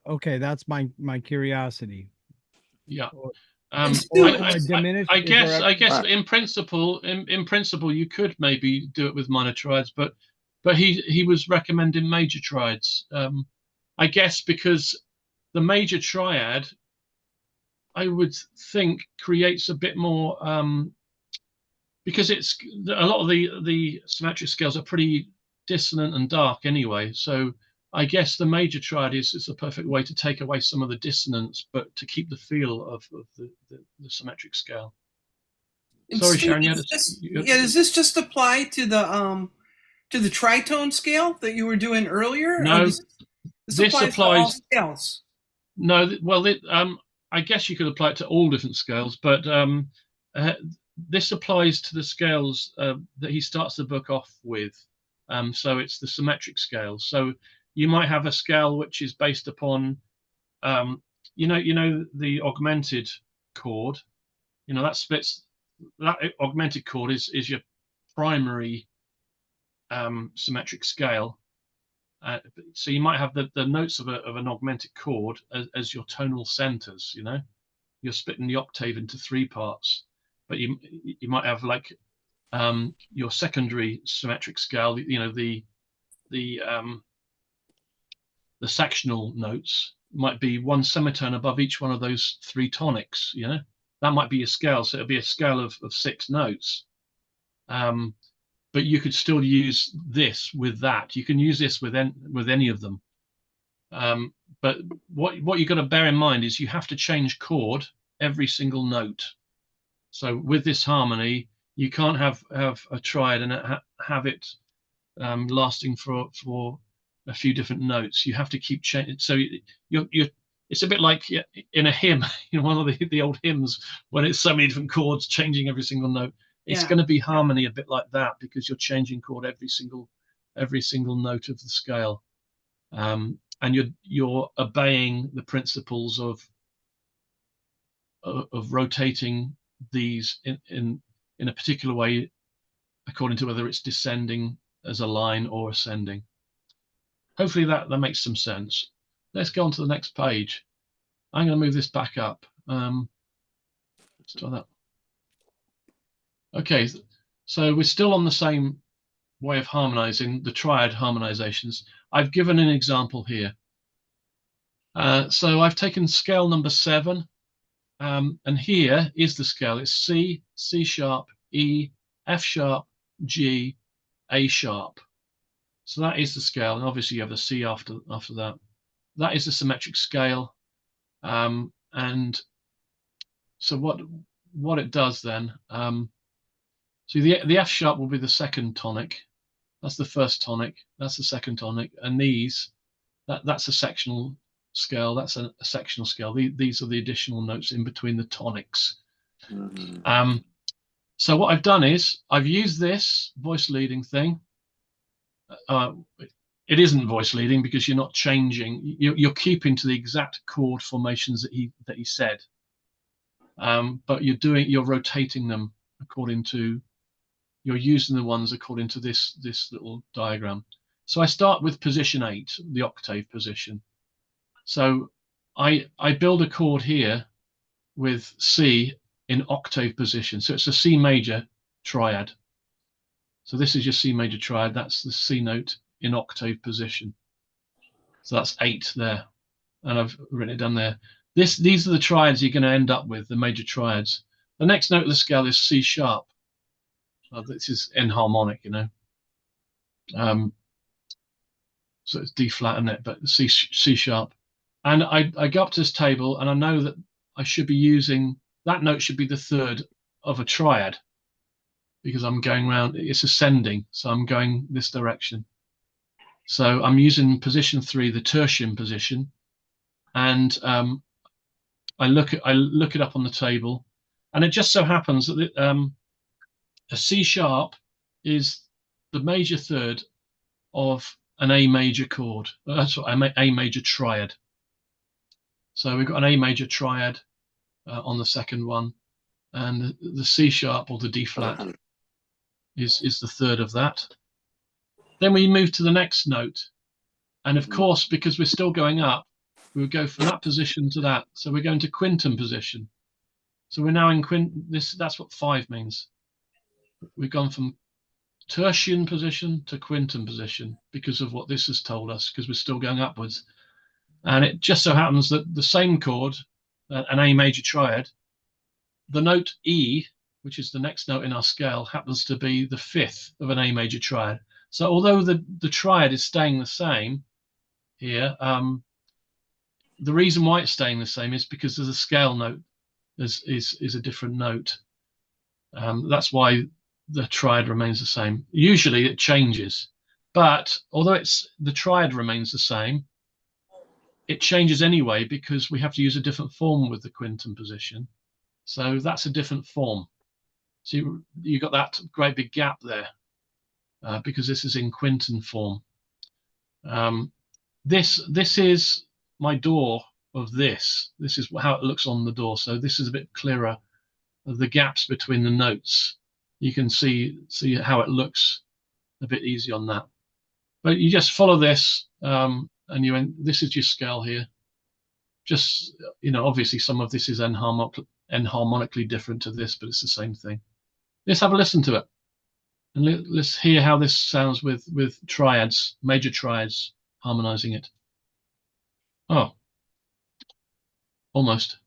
okay, that's my curiosity. Yeah. I guess in principle you could maybe do it with minor triads, but he was recommending major triads. I guess because the major triad, I would think, creates a bit more because it's a lot of the symmetric scales are pretty dissonant and dark anyway. So I guess the major triad is the perfect way to take away some of the dissonance, but to keep the feel of the symmetric scale. Sorry, Sharon. Does this just apply to the tritone scale that you were doing earlier? No, this applies to all scales. No, well, I guess you could apply it to all different scales, but this applies to the scales that he starts the book off with. So it's the symmetric scale. So you might have a scale which is based upon, the augmented chord. That splits. That augmented chord is your primary symmetric scale. So you might have the notes of an augmented chord as your tonal centers. You're splitting the octave into 3 parts, but you might have like your secondary symmetric scale. The sectional notes might be 1 semitone above each one of those 3 tonics. That might be your scale. So it'll be a scale of 6 notes. But you could still use this with that. You can use this with any of them. But what you've got to bear in mind is you have to change chord every single note. So with this harmony, you can't have a triad and have it lasting for a few different notes. You have to keep changing. So it's a bit like in a hymn, one of the old hymns, when it's so many different chords changing every single note. It's going to be harmony a bit like that, because you're changing chord every single note of the scale, and you're obeying the principles of rotating these in a particular way, according to whether it's descending as a line or ascending. Hopefully that makes some sense. Let's go on to the next page. I'm going to move this back up. Let's try that. Okay, so we're still on the same way of harmonizing, the triad harmonizations. I've given an example here. So I've taken scale number 7, and here is the scale. It's C, C sharp, E, F sharp, G, A sharp. So that is the scale, and obviously you have the C after that. That is the symmetric scale, and so what it does then. So the F sharp will be the second tonic. That's the first tonic. That's the second tonic. And that's a sectional scale. That's a sectional scale. These are the additional notes in between the tonics. Mm-hmm. So what I've done is I've used this voice leading thing. It isn't voice leading because you're not changing. You're keeping to the exact chord formations that he said. But you're rotating them according to you're using the ones according to this little diagram. So I start with position 8, the octave position. So I build a chord here with C in octave position. So it's a C major triad. So this is your C major triad. That's the C note in octave position. So that's 8 there. And I've written it down there. These are the triads you're going to end up with, the major triads. The next note of the scale is C sharp. This is enharmonic, you know. So it's D flat, isn't it? But C sharp. And I go up to this table and I know that I should be using, that note should be the third of a triad because I'm going round, it's ascending. So I'm going this direction. So I'm using position 3, the tertium position. And I look it up on the table, and it just so happens that a C sharp is the major third of an A major chord. That's what A major triad. So we've got an A major triad on the second one, and the C sharp or the D flat is the third of that. Then we move to the next note, and of course, because we're still going up, we'll go from that position to that. So we're going to quintum position. So we're now in that's what 5 means. We've gone from tertian position to quintum position because of what this has told us, because we're still going upwards. And it just so happens that the same chord, an A major triad, the note E, which is the next note in our scale, happens to be the 5th of an A major triad. So although the triad is staying the same here, the reason why it's staying the same is because there's a scale note is a different note. That's why the triad remains the same. Usually it changes, but although the triad remains the same, it changes anyway because we have to use a different form with the quintum position. So that's a different form. So you got that great big gap there because this is in quintum form. This is my door of this. This is how it looks on the door. So this is a bit clearer of the gaps between the notes. You can see how it looks a bit easy on that. But you just follow this, and this is your scale here. Just, you know, obviously some of this is enharmonically different to this, but it's the same thing. Let's have a listen to it, and let's hear how this sounds with triads, major triads, harmonizing it. Oh, almost.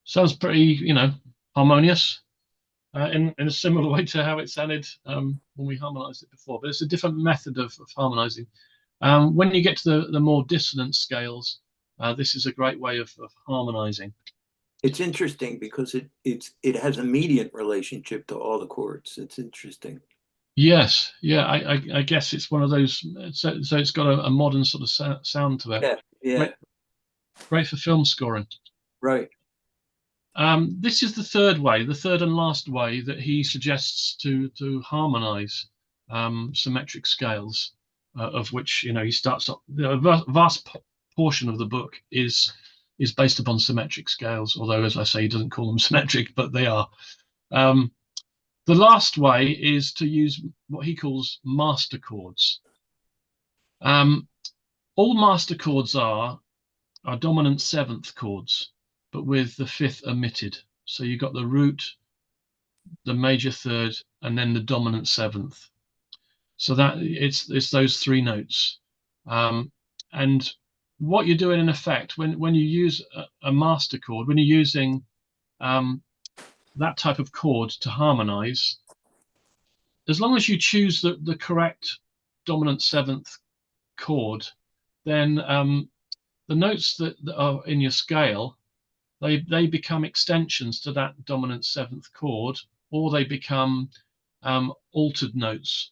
Sounds pretty, you know, harmonious in a similar way to how it sounded when we harmonized it before. But it's a different method of harmonizing. When you get to the more dissonant scales, this is a great way of harmonizing. It's interesting because it has a mediant relationship to all the chords. It's interesting. Yes, yeah, I guess it's one of those. So it's got a modern sort of sound to it. Yeah. Great for film scoring. Right. This is the third and last way that he suggests to harmonize symmetric scales, of which, you know, he starts up. A vast portion of the book is based upon symmetric scales, although, as I say, he doesn't call them symmetric, but they are. The last way is to use what he calls master chords. All master chords are dominant seventh chords, but with the 5th omitted. So you've got the root, the major third, and then the dominant 7th. So that it's those 3 notes. And what you're doing in effect when you use a master chord, when you're using that type of chord to harmonize, as long as you choose the correct dominant 7th chord, then the notes that are in your scale, they become extensions to that dominant 7th chord, or they become altered notes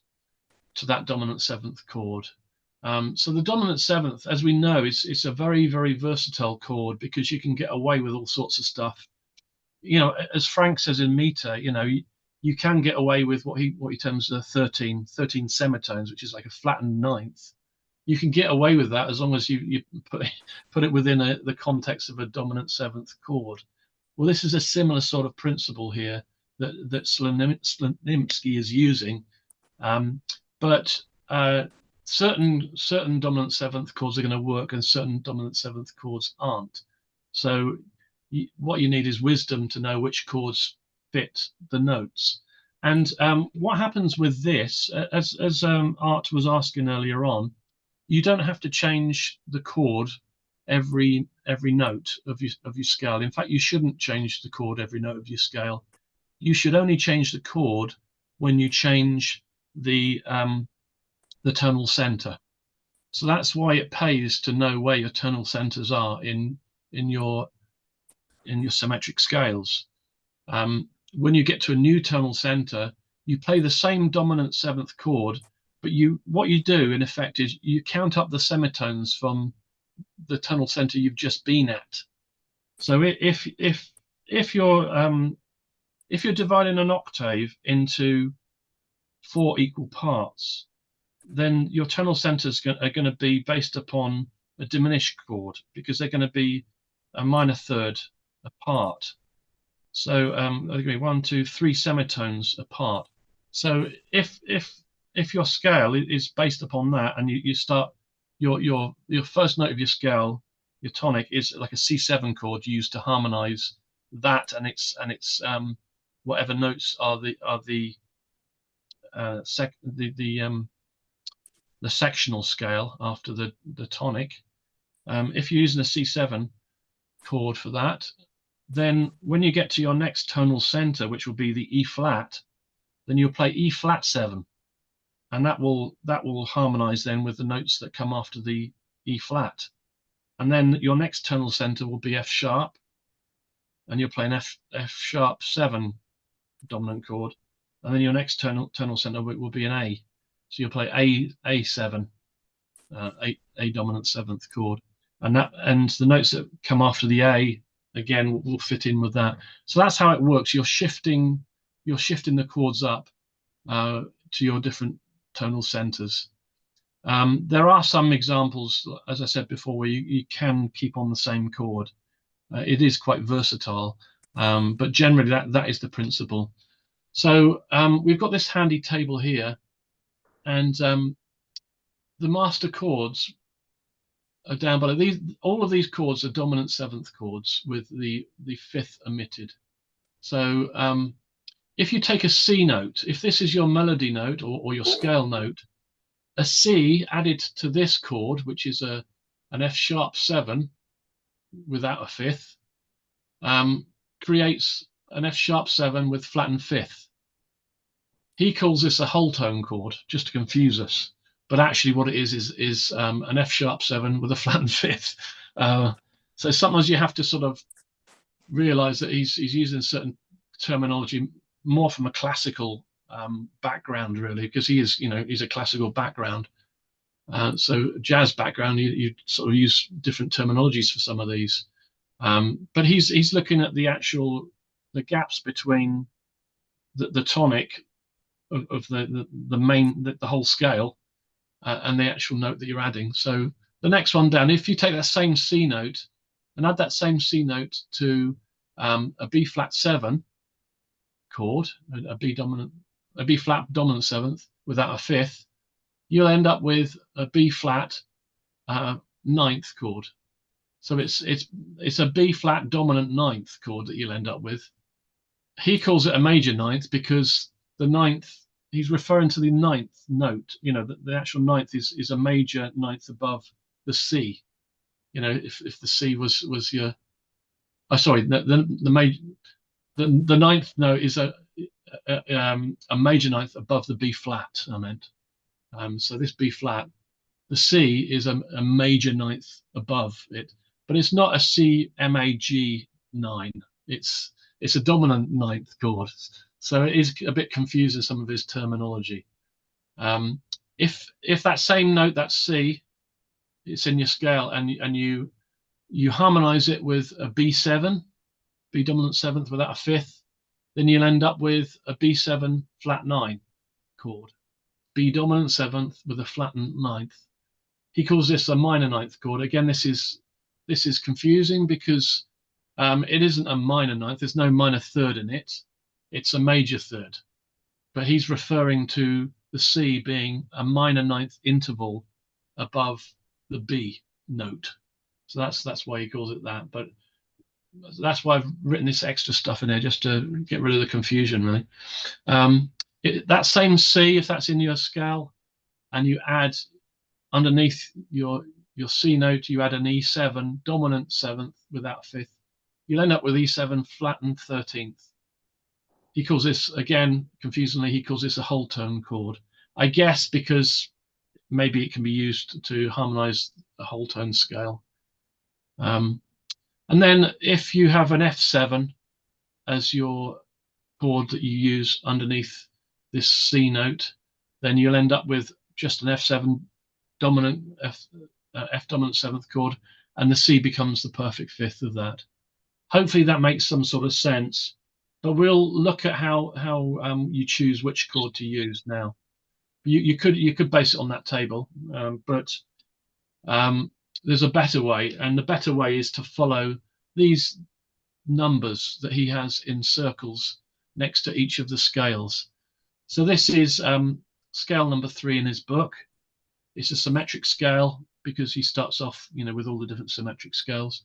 to that dominant 7th chord. So the dominant 7th, as we know, it's a very, very versatile chord because you can get away with all sorts of stuff. You know, as Frank says in meter, you know, you can get away with what he terms the 13 semitones, which is like a flattened ninth. you can get away with that as long as you put it within the context of a dominant seventh chord. Well, this is a similar sort of principle here that Slonimsky is using, but certain dominant seventh chords are going to work and certain dominant seventh chords aren't. So what you need is wisdom to know which chords fit the notes. And what happens with this, as Art was asking earlier on, you don't have to change the chord every note of your scale. In fact, you shouldn't change the chord every note of your scale. You should only change the chord when you change the tonal center. So that's why it pays to know where your tonal centers are in your symmetric scales. When you get to a new tonal center, you play the same dominant seventh chord, but what you do in effect is you count up the semitones from the tonal center you've just been at. So if you're dividing an octave into 4 equal parts, then your tonal centers are going to be based upon a diminished chord because they're going to be a minor third apart. So they're going to be 1, 2, 3 semitones apart. So if your scale is based upon that, and you start your first note of your scale, your tonic is like a C7 chord used to harmonize that and its whatever notes are the sectional scale after the tonic. If you're using a C7 chord for that, then when you get to your next tonal center, which will be the E flat, then you'll play E flat 7, and that will harmonize then with the notes that come after the E flat. And then your next tonal center will be F sharp, and you'll play an F sharp 7 dominant chord, and then your next tonal center will be an A. So you'll play A7, A dominant seventh chord, and the notes that come after the A again will fit in with that. So that's how it works. You're shifting the chords up to your different tonal centers. There are some examples, as I said before, where you can keep on the same chord. It is quite versatile, but generally that is the principle. So we've got this handy table here, and the master chords are down below. All of these chords are dominant seventh chords with the fifth omitted. So if you take a C note, if this is your melody note or your scale note, a C added to this chord, which is an F sharp 7 without a fifth, creates an F sharp 7 with flattened fifth. He calls this a whole tone chord, just to confuse us. But actually what it is an F sharp 7 with a flattened fifth. So sometimes you have to sort of realize that he's using certain terminology more from a classical background, really, because he's a classical background. So jazz background, you sort of use different terminologies for some of these. But he's looking at the gaps between the tonic of the whole scale and the actual note that you're adding. So the next one down, if you take that same C note and add that same C note to a B flat 7 chord, a B flat dominant seventh without a fifth, you'll end up with a B flat ninth chord. So it's a B flat dominant ninth chord that you'll end up with. He calls it a major ninth because the ninth, he's referring to the ninth note. The actual ninth is a major ninth above the C. If the C was your, the ninth note is a major ninth above the B flat. I meant. So this B flat, the C is a major ninth above it, but it's not a C MAG 9. It's a dominant ninth chord. So it is a bit confusing, some of his terminology. If that same note, that C, it's in your scale, and you harmonize it with a B7, B dominant seventh without a fifth, then you'll end up with a B7 flat 9 chord, B dominant seventh with a flattened ninth. he calls this a minor ninth chord. Again, this is confusing because it isn't a minor ninth. There's no minor third in it. It's a major third. But he's referring to the C being a minor ninth interval above the B note. So that's why he calls it that. But that's why I've written this extra stuff in there, just to get rid of the confusion, really. That same C, if that's in your scale, and you add underneath your C note, you add an E7 dominant seventh without fifth, you'll end up with E7 flattened 13th. He calls this, again, confusingly, he calls this a whole tone chord. I guess because maybe it can be used to harmonize the whole tone scale. And then if you have an F7 as your chord that you use underneath this C note, then you'll end up with just an F7 dominant, F dominant seventh chord, and the C becomes the perfect fifth of that. Hopefully that makes some sort of sense, but we'll look at how you choose which chord to use now. You could base it on that table, but there's a better way, and the better way is to follow these numbers that he has in circles next to each of the scales. So this is scale number 3 in his book. It's a symmetric scale because he starts off, with all the different symmetric scales.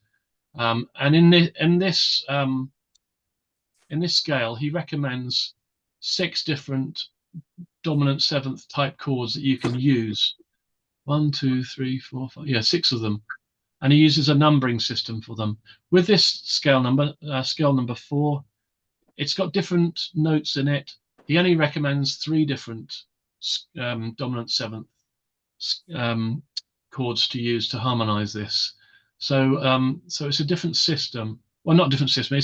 And in this scale, he recommends 6 different dominant seventh type chords that you can use. 1, 2, 3, 4, 5. Yeah, 6 of them. And he uses a numbering system for them. With this scale number 4, it's got different notes in it. He only recommends 3 different dominant seventh chords to use to harmonize this. So it's a different system. Well, not a different system.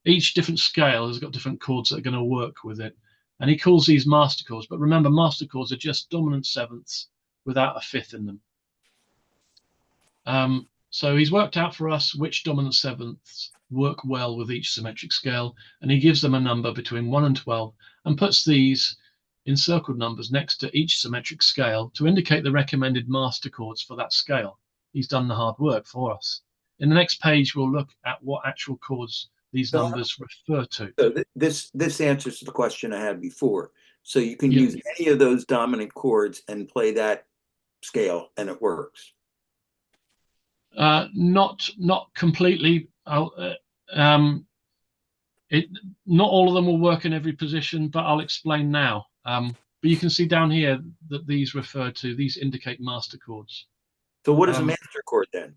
Each different scale has got different chords that are going to work with it. And he calls these master chords. But remember, master chords are just dominant sevenths without a fifth in them. So he's worked out for us which dominant sevenths work well with each symmetric scale, and he gives them a number between 1 and 12 and puts these encircled numbers next to each symmetric scale to indicate the recommended master chords for that scale. He's done the hard work for us. In the next page, we'll look at what actual chords these numbers refer to. So this answers the question I had before. So you can use any of those dominant chords and play that scale, and it works. Not completely. Not all of them will work in every position, but I'll explain now. But you can see down here that these indicate master chords. So what is a master chord then?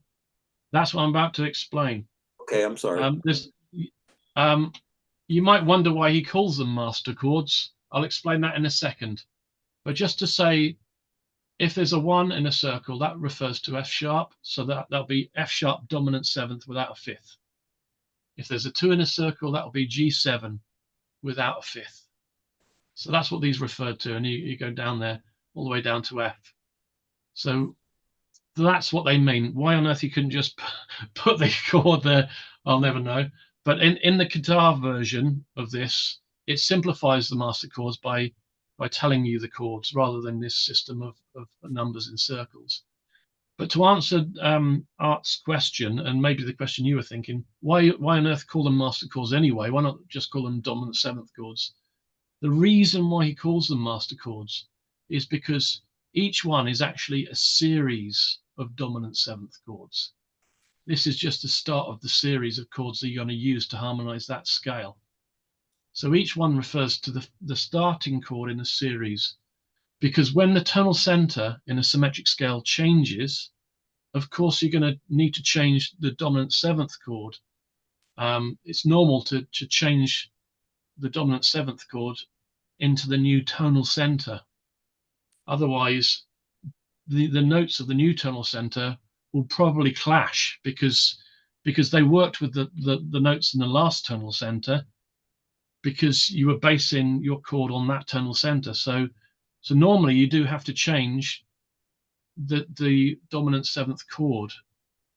That's what I'm about to explain. Okay, I'm sorry. You might wonder why he calls them master chords. I'll explain that in a second. But just to say, if there's a 1 in a circle, that refers to F sharp. So that'll be F sharp dominant seventh without a fifth. If there's a 2 in a circle, that'll be G7 without a fifth. So that's what these refer to. And you go down there all the way down to F. So that's what they mean. Why on earth you couldn't just put the chord there, I'll never know. But in the guitar version of this, it simplifies the master chords by telling you the chords rather than this system of numbers in circles. But to answer Art's question, and maybe the question you were thinking, why on earth call them master chords anyway? Why not just call them dominant seventh chords? The reason why he calls them master chords is because each one is actually a series of dominant seventh chords. This is just the start of the series of chords that you're going to use to harmonize that scale. So each one refers to the starting chord in a series, because when the tonal center in a symmetric scale changes, of course, you're going to need to change the dominant seventh chord. It's normal to change the dominant seventh chord into the new tonal center. Otherwise, the notes of the new tonal center will probably clash because they worked with the notes in the last tonal center, because you were basing your chord on that tonal center. So normally you do have to change the dominant seventh chord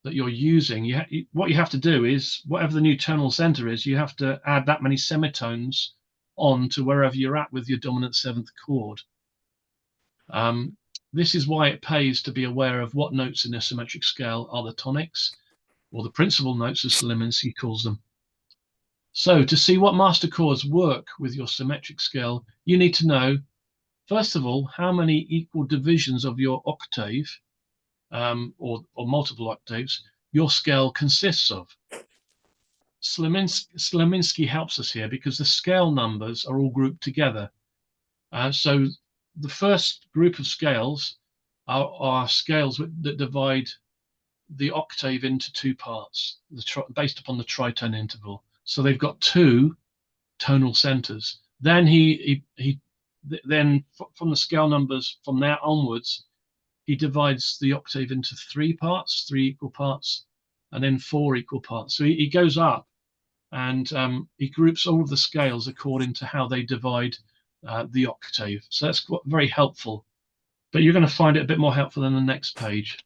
that you're using. What you have to do is, whatever the new tonal center is, you have to add that many semitones on to wherever you're at with your dominant seventh chord. this is why it pays to be aware of what notes in a symmetric scale are the tonics, or the principal notes, as Slonimsky calls them. So to see what master chords work with your symmetric scale, you need to know, first of all, how many equal divisions of your octave, or multiple octaves, your scale consists of. Slonimsky helps us here because the scale numbers are all grouped together. So the first group of scales are scales that divide the octave into two parts, based upon the tritone interval. So they've got two tonal centers. Then then from the scale numbers from there onwards, he divides the octave into three parts, three equal parts, and then four equal parts. So he goes up, and he groups all of the scales according to how they divide the octave. So that's very helpful. But you're going to find it a bit more helpful in the next page.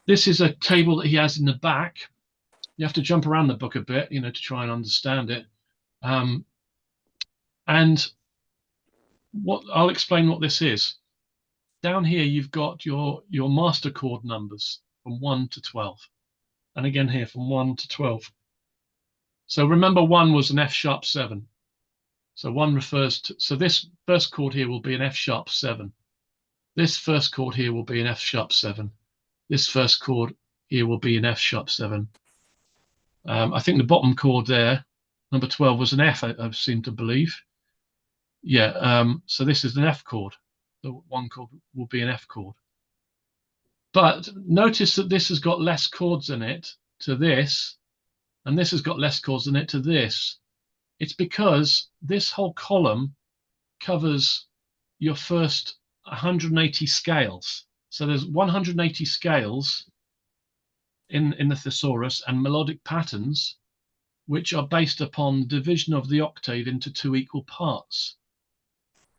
This is a table that he has in the back. You have to jump around the book a bit, to try and understand it. And I'll explain what this is. Down here, you've got your master chord numbers from 1 to 12. And again here, from 1 to 12. So remember, 1 was an F sharp 7. So 1 refers to, so this first chord here will be an F sharp 7. This first chord here will be an F sharp 7. This first chord here will be an F sharp 7. I think the bottom chord there, number 12, was an F, I seem to believe. Yeah, so this is an F chord. The one chord will be an F chord. But notice that this has got less chords in it to this, and this has got less chords in it to this. It's because this whole column covers your first 180 scales. So there's 180 scales in the thesaurus and melodic patterns, which are based upon the division of the octave into two equal parts.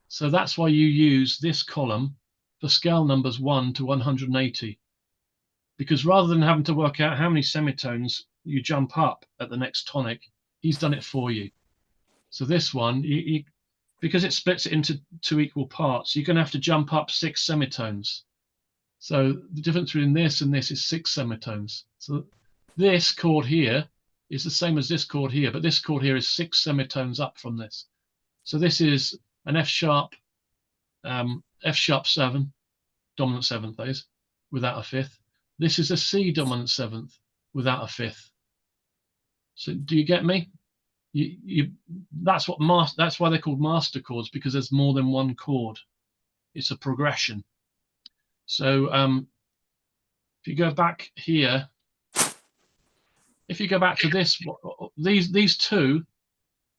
So that's why you use this column for scale numbers 1 to 180. Because rather than having to work out how many semitones you jump up at the next tonic, he's done it for you. So this one, because it splits it into two equal parts, you're going to have to jump up 6 semitones. So the difference between this and this is 6 semitones. So this chord here is the same as this chord here, but this chord here is 6 semitones up from this. So this is an F sharp 7, dominant 7th, that is, without a fifth. This is a C dominant 7th without a fifth. So do you get me? That's why they're called master chords, because there's more than one chord. It's a progression. So if you go back here, if you go back to this, these two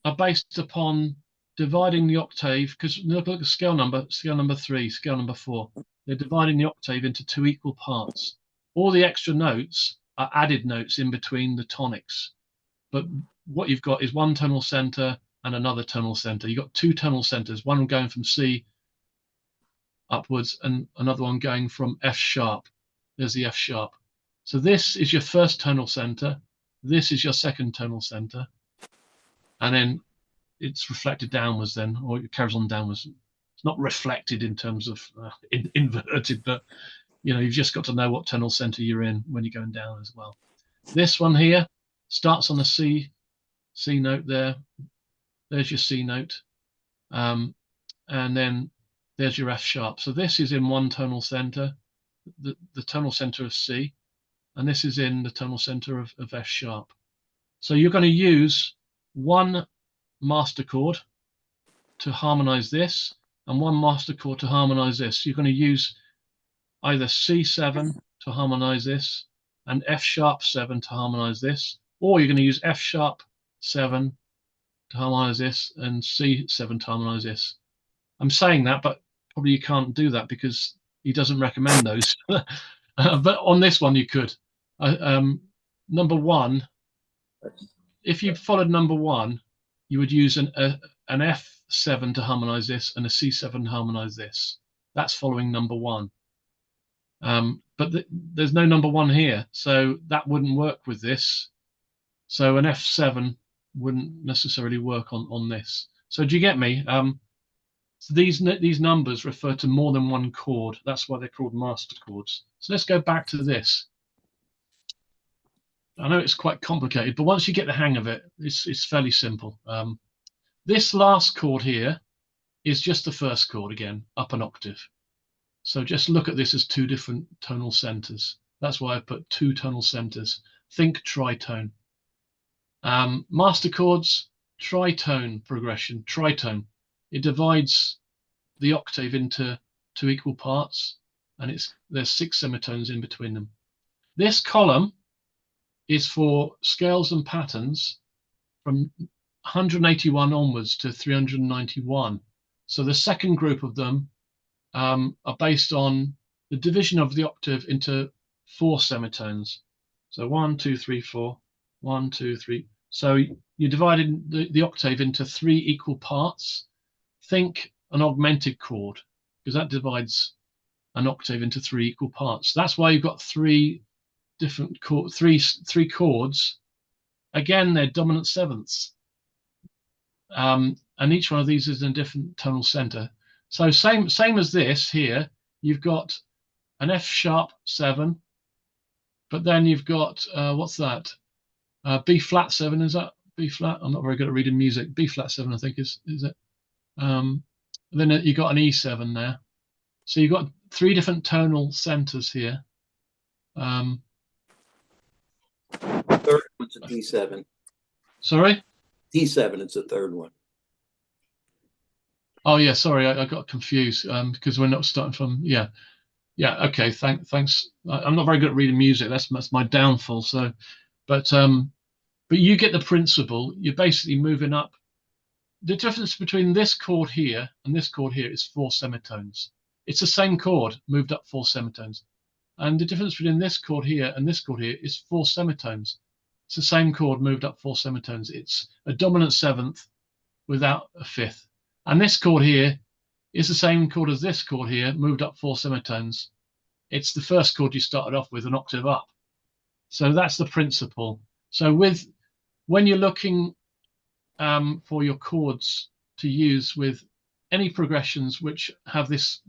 are based upon dividing the octave, because look at scale number 3, scale number 4. They're dividing the octave into two equal parts. All the extra notes are added notes in between the tonics. But what you've got is one tonal center and another tonal center. You've got two tonal centers, one going from C upwards and another one going from F sharp. There's the F sharp. So this is your first tonal center. This is your second tonal center. And then it's reflected downwards then, or it carries on downwards. It's not reflected in terms of inverted, but you've just got to know what tonal center you're in when you're going down as well. This one here starts on a C note there. There's your C note. And then there's your F sharp. So this is in one tonal center, the tonal center of C, and this is in the tonal center of F sharp. So you're going to use one master chord to harmonize this and one master chord to harmonize this. You're going to use either C7 to harmonize this and F sharp 7 to harmonize this, or you're going to use F sharp 7 to harmonize this and C7 to harmonize this. I'm saying that, but probably you can't do that because he doesn't recommend those. But on this one, you could. Number 1, if you followed number 1, you would use an F7 to harmonize this and a C7 to harmonize this. That's following number 1. But there's no number 1 here, so that wouldn't work with this. So an F7 wouldn't necessarily work on this. So do you get me? So these numbers refer to more than one chord. That's why they're called master chords. So let's go back to this. I know it's quite complicated, but once you get the hang of it, it's fairly simple. This last chord here is just the first chord again, up an octave. So just look at this as two different tonal centers. That's why I put two tonal centers. Think tritone. Master chords, tritone progression, tritone. It divides the octave into two equal parts, and there's 6 semitones in between them. This column is for scales and patterns from 181 onwards to 391. So the second group of them are based on the division of the octave into 4 semitones. So 1, 2, 3, 4, 1, 2, 3. So you're dividing the octave into 3 equal parts. Think an augmented chord, because that divides an octave into 3 equal parts. That's why you've got 3 different three chords. Again, they're dominant sevenths. And each one of these is in a different tonal center. So same as this here, you've got an F sharp 7, but then you've got what's that? B flat 7, is that B flat? I'm not very good at reading music. B flat 7, I think is it? Then you've got an E7 there. So you've got 3 different tonal centers here. Third one's a D7. Sorry? D7 is the third one. Oh yeah, sorry, I got confused because we're not starting from okay. Thanks. I'm not very good at reading music. That's my downfall. So, but you get the principle. You're basically moving up. The difference between this chord here and this chord here is 4 semitones. It's the same chord moved up 4 semitones, and the difference between this chord here and this chord here is 4 semitones. It's the same chord moved up 4 semitones. It's a dominant 7th without a 5th. And this chord here is the same chord as this chord here, moved up 4 semitones. It's the first chord you started off with, an octave up. So that's the principle. So when you're looking for your chords to use with any progressions which have this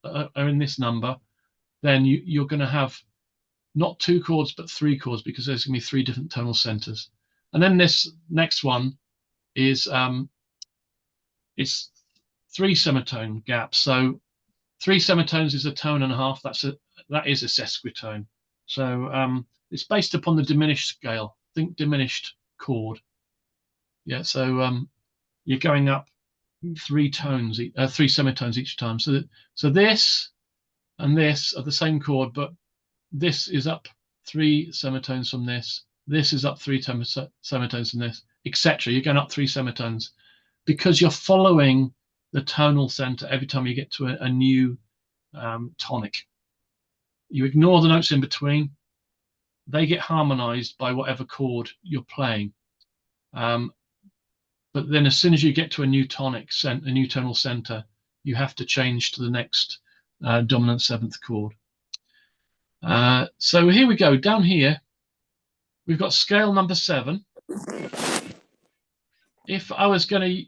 are in this number, then you're going to have not 2 chords but 3 chords, because there's going to be 3 different tonal centers. And then this next one is it's 3 semitone gaps. So 3 semitones is a tone and a half. That is a sesquitone. So it's based upon the diminished scale. Think diminished chord. Yeah. So you're going up 3 tones, 3 semitones each time. So this and this are the same chord, but this is up 3 semitones from this. This is up 3 semitones from this, etc. You're going up 3 semitones, because you're following the tonal center every time you get to a new tonic. You ignore the notes in between. They get harmonized by whatever chord you're playing. But then as soon as you get to a new tonic, a new tonal center, you have to change to the next dominant 7th chord. So here we go. Down here, we've got scale number 7. If I was going to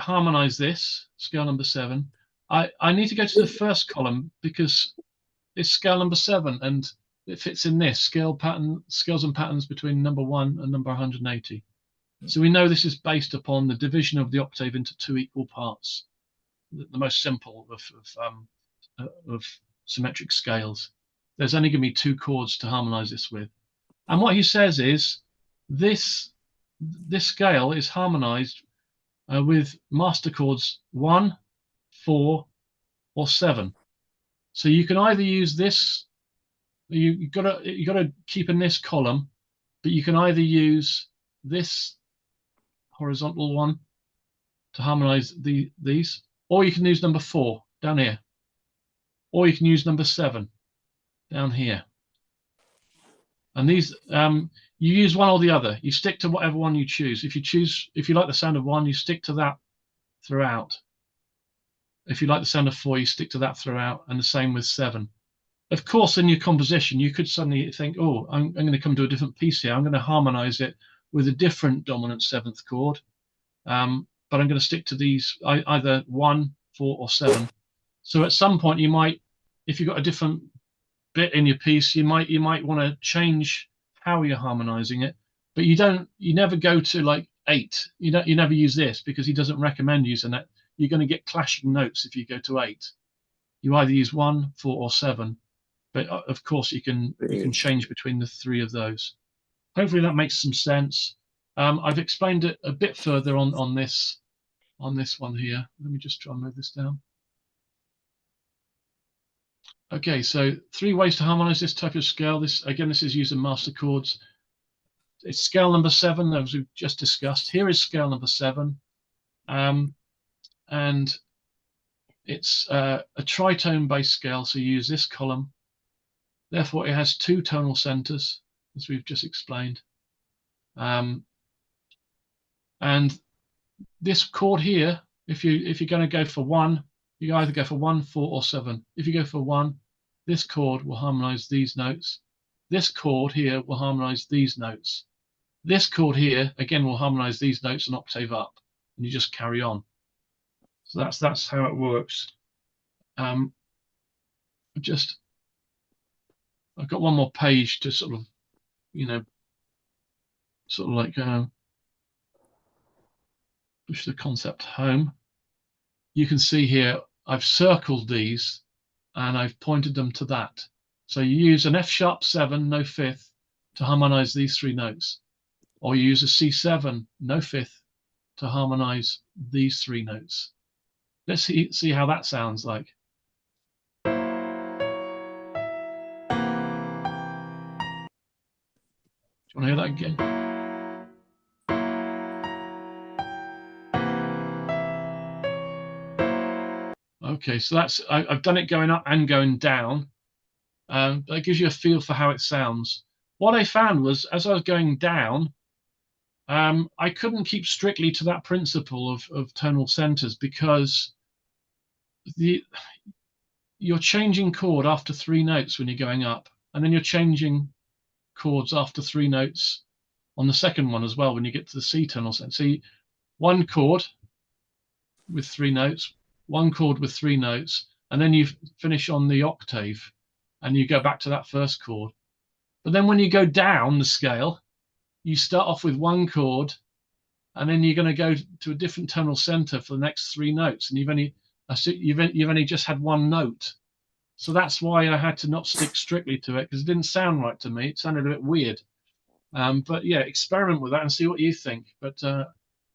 harmonize this scale number 7, I need to go to the first column, because it's scale number 7 and it fits in this scales and patterns between number 1 and number 180. So we know this is based upon the division of the octave into 2 equal parts, the most simple of symmetric scales. There's only going to be 2 chords to harmonize this with. And what he says is this scale is harmonized with master chords 1, 4, or 7. So you can either use this. You got to keep in this column, but you can either use this horizontal one to harmonize these, or you can use number 4 down here, or you can use number 7 down here. And these you use one or the other. You stick to whatever one you choose. If you like the sound of 1, you stick to that throughout. If you like the sound of 4, you stick to that throughout, and the same with 7. Of course, in your composition, you could suddenly think, oh, I'm going to come to a different piece here. I'm going to harmonize it with a different dominant 7th chord, but I'm going to stick to these either 1, 4, or 7. So at some point you might, if you've got a different bit in your piece, you might want to change how you're harmonizing it, but you never go to like 8. You never use this because he doesn't recommend using that. You're going to get clashing notes if you go to 8. You either use 1, 4, or 7, but of course you can change between the 3 of those. Hopefully that makes some sense. I've explained it a bit further on this one here. Let me just try and move this down. Okay, so 3 ways to harmonize this type of scale. This is using master chords. It's scale number 7, as we've just discussed. Here is scale number 7, and it's a tritone-based scale. So you use this column. Therefore, it has 2 tonal centers, as we've just explained. And this chord here, if you're going to go for 1, you either go for 1, 4, or 7. If you go for 1, this chord will harmonize these notes. This chord here will harmonize these notes. This chord here again will harmonize these notes an octave up, and you just carry on. So that's how it works. I've got one more page to sort of, push the concept home. You can see here I've circled these and I've pointed them to that. So you use an F sharp 7, no 5th, to harmonize these 3 notes, or you use a C7, no 5th, to harmonize these 3 notes. Let's see how that sounds like. Do you want to hear that again? Okay, so I've done it going up and going down. That gives you a feel for how it sounds. What I found was, as I was going down, I couldn't keep strictly to that principle of tonal centers, because you're changing chord after 3 notes when you're going up, and then you're changing chords after 3 notes on the second one as well when you get to the C tonal center. So one chord with 3 notes, one chord with 3 notes, and then you finish on the octave and you go back to that first chord. But then when you go down the scale, you start off with one chord, and then you're going to go to a different tonal center for the next 3 notes, and you've only just had one note. So that's why I had to not stick strictly to it, because it didn't sound right to me. It sounded a bit weird. But yeah, experiment with that and see what you think. But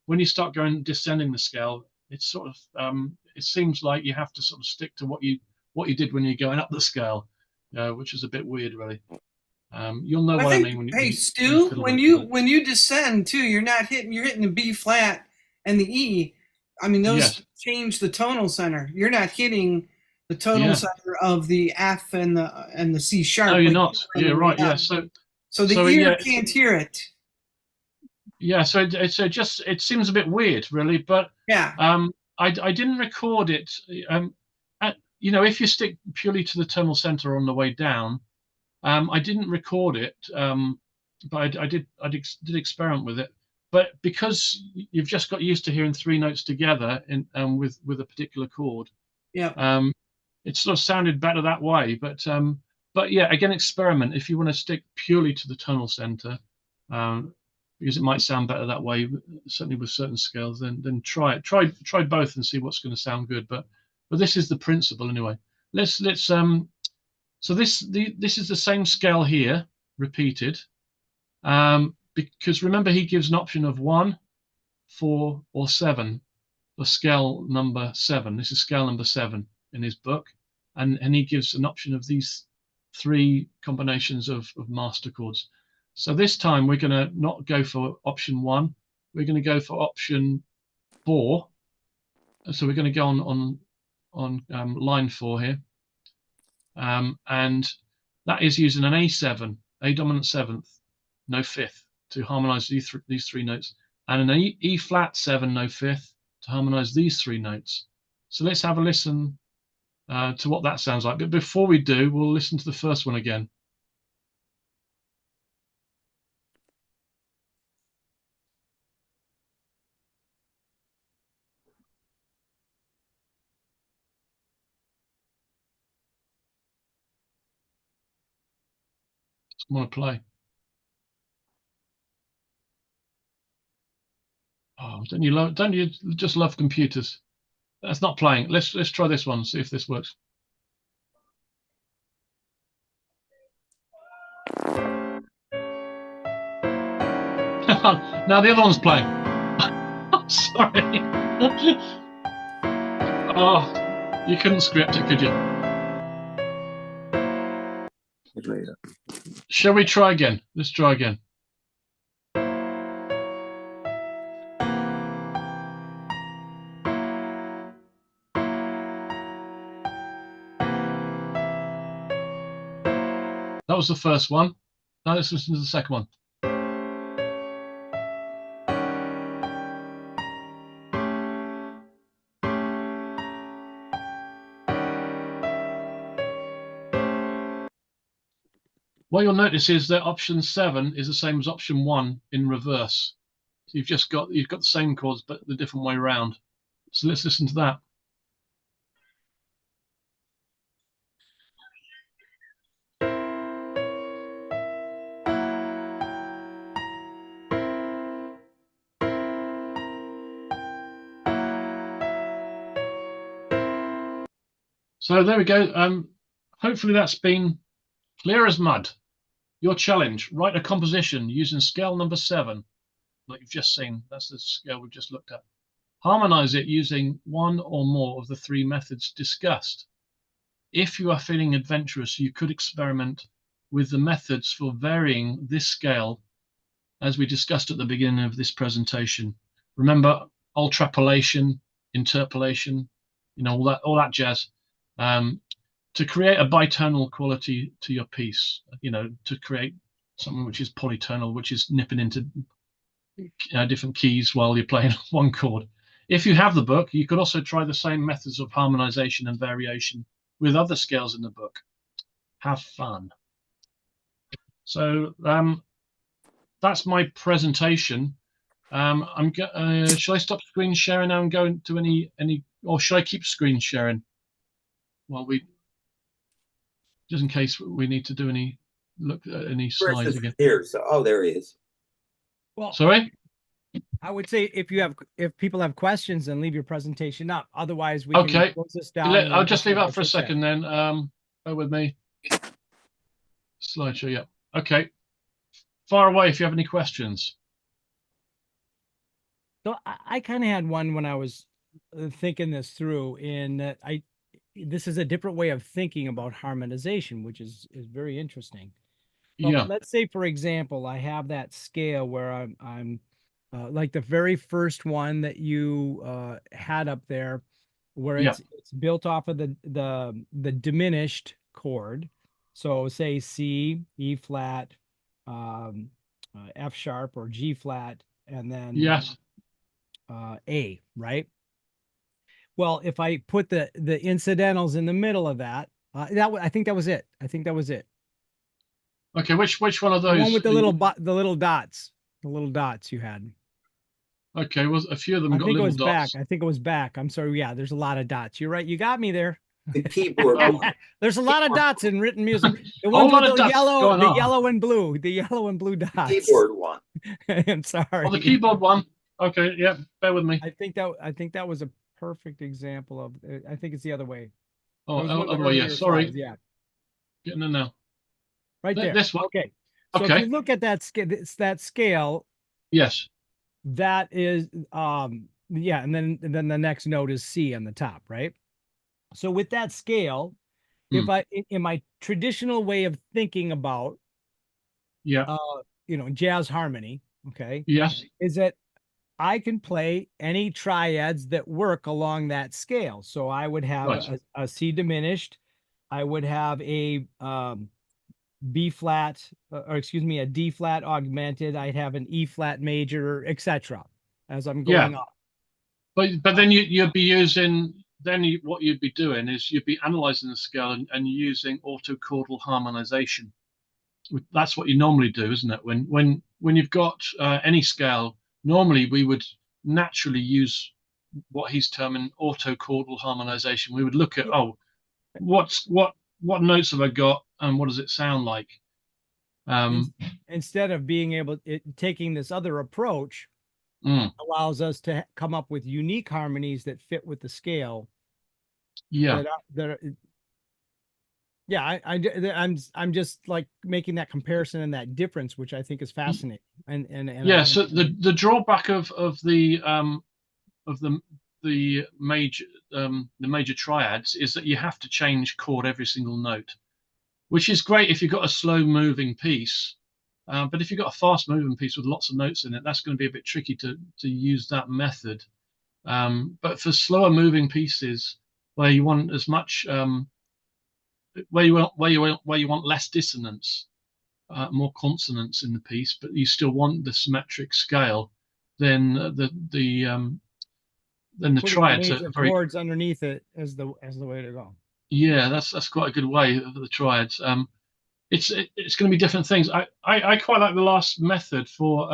when you start descending the scale, it's sort of it seems like you have to sort of stick to what you did when you're going up the scale, which is a bit weird, really. You'll know what I mean when you. Hey, Stu, when you descend too, you're hitting the B flat and the E. I mean, those change the tonal center. You're not hitting the tonal center of the F and the C sharp. No, you're not. Yeah, right. Yeah, so the ear can't hear it. Yeah, so it seems a bit weird, really. But yeah, I didn't record it. If you stick purely to the tonal center on the way down, I didn't record it, but I did experiment with it. But because you've just got used to hearing 3 notes together with a particular chord, it sort of sounded better that way. But yeah, again, experiment if you want to stick purely to the tonal center, because it might sound better that way. Certainly with certain scales, then try it. Try both and see what's going to sound good. But this is the principle anyway. So this is the same scale here, repeated, because remember he gives an option of 1, 4, or 7 for scale number 7. This is scale number 7 in his book, and he gives an option of these 3 combinations of master chords. So this time we're going to not go for option 1. We're going to go for option 4. So we're going to go on line 4 here. And that is using an A7, A dominant 7th, no 5th, to harmonize these 3 notes, and an E flat 7, no 5th, to harmonize these 3 notes. So let's have a listen to what that sounds like. But before we do, we'll listen to the first one again. I want to play. Oh, don't you just love computers? That's not playing. Let's try this one, see if this works. Now the other one's playing. I'm sorry. Oh, you couldn't script it, could you? Shall we try again? Let's try again. That was the first one. Now let's listen to the second one. What you'll notice is that option 7 is the same as option 1 in reverse. So you've got the same chords but the different way around. So let's listen to that. So there we go. Hopefully that's been clear as mud. Your challenge: write a composition using scale number 7, like you've just seen. That's the scale we've just looked at. Harmonize it using one or more of the 3 methods discussed. If you are feeling adventurous, you could experiment with the methods for varying this scale, as we discussed at the beginning of this presentation. Remember, ultrapolation, interpolation, all that jazz. To create a bitonal quality to your piece, to create something which is polytonal, which is nipping into different keys while you're playing one chord. If you have the book, you could also try the same methods of harmonization and variation with other scales in the book. Have fun. So that's my presentation. Shall I stop screen sharing now and go into any, or should I keep screen sharing while just in case we need to do look at any slides again? Here, so there he is. Well, sorry. I would say if people have questions, then leave your presentation up. Otherwise, we can close this down. I'll just leave that for a second then. Bear with me. Slideshow, yeah. Okay. Fire away if you have any questions. So I kind of had one when I was thinking this through, in that this is a different way of thinking about harmonization, which is very interesting. But yeah. let's say, for example, I have that scale where I'm like the very first one that you had up there, where it's built off of the diminished chord. So say C, E flat, F sharp, or G flat, and then A, right? Well, if I put the incidentals in the middle of that, I think that was it. Okay, which one of those? The one with the little dots. The little dots you had. Okay, well, a few of them got little dots. I think it was back. I'm sorry. Yeah, there's a lot of dots. You're right. You got me there. The keyboard. There's a lot of dots in written music. The ones with the yellow and blue. The yellow and blue dots. The keyboard one. I'm sorry. Oh, the keyboard one. Okay, yeah, bear with me. I think that was a perfect example of. I think it's the other way. Oh, yeah. Sorry. Slides, yeah. Getting in now. Right there. This one. Okay. So if you look at that scale, that scale. Yes. That is, yeah, and then the next note is C on the top, right? So with that scale, if in my traditional way of thinking about, jazz harmony, okay, yes, is that I can play any triads that work along that scale. So I would have a C diminished, I would have a B flat, or excuse me, a D flat augmented. I'd have an E flat major, etc. As I'm going up. But then you'd be using. What you'd be doing is you'd be analyzing the scale and using autochordal harmonization. That's what you normally do, isn't it? When you've got any scale, normally we would naturally use what he's terming autochordal harmonization. We would look at what notes have I got and what does it sound like? Instead of being able taking this other approach allows us to come up with unique harmonies that fit with the scale. Yeah. I'm just like making that comparison and that difference, which I think is fascinating. So the drawback of the major triads is that you have to change chord every single note, which is great if you've got a slow moving piece. But if you've got a fast moving piece with lots of notes in it, that's going to be a bit tricky to use that method. But for slower moving pieces where you want as much where you want less dissonance, more consonance in the piece, but you still want the symmetric scale, then the triads are very chords underneath it as the way to go. Yeah, that's quite a good way of the triads. It's going to be different things. I quite like the last method for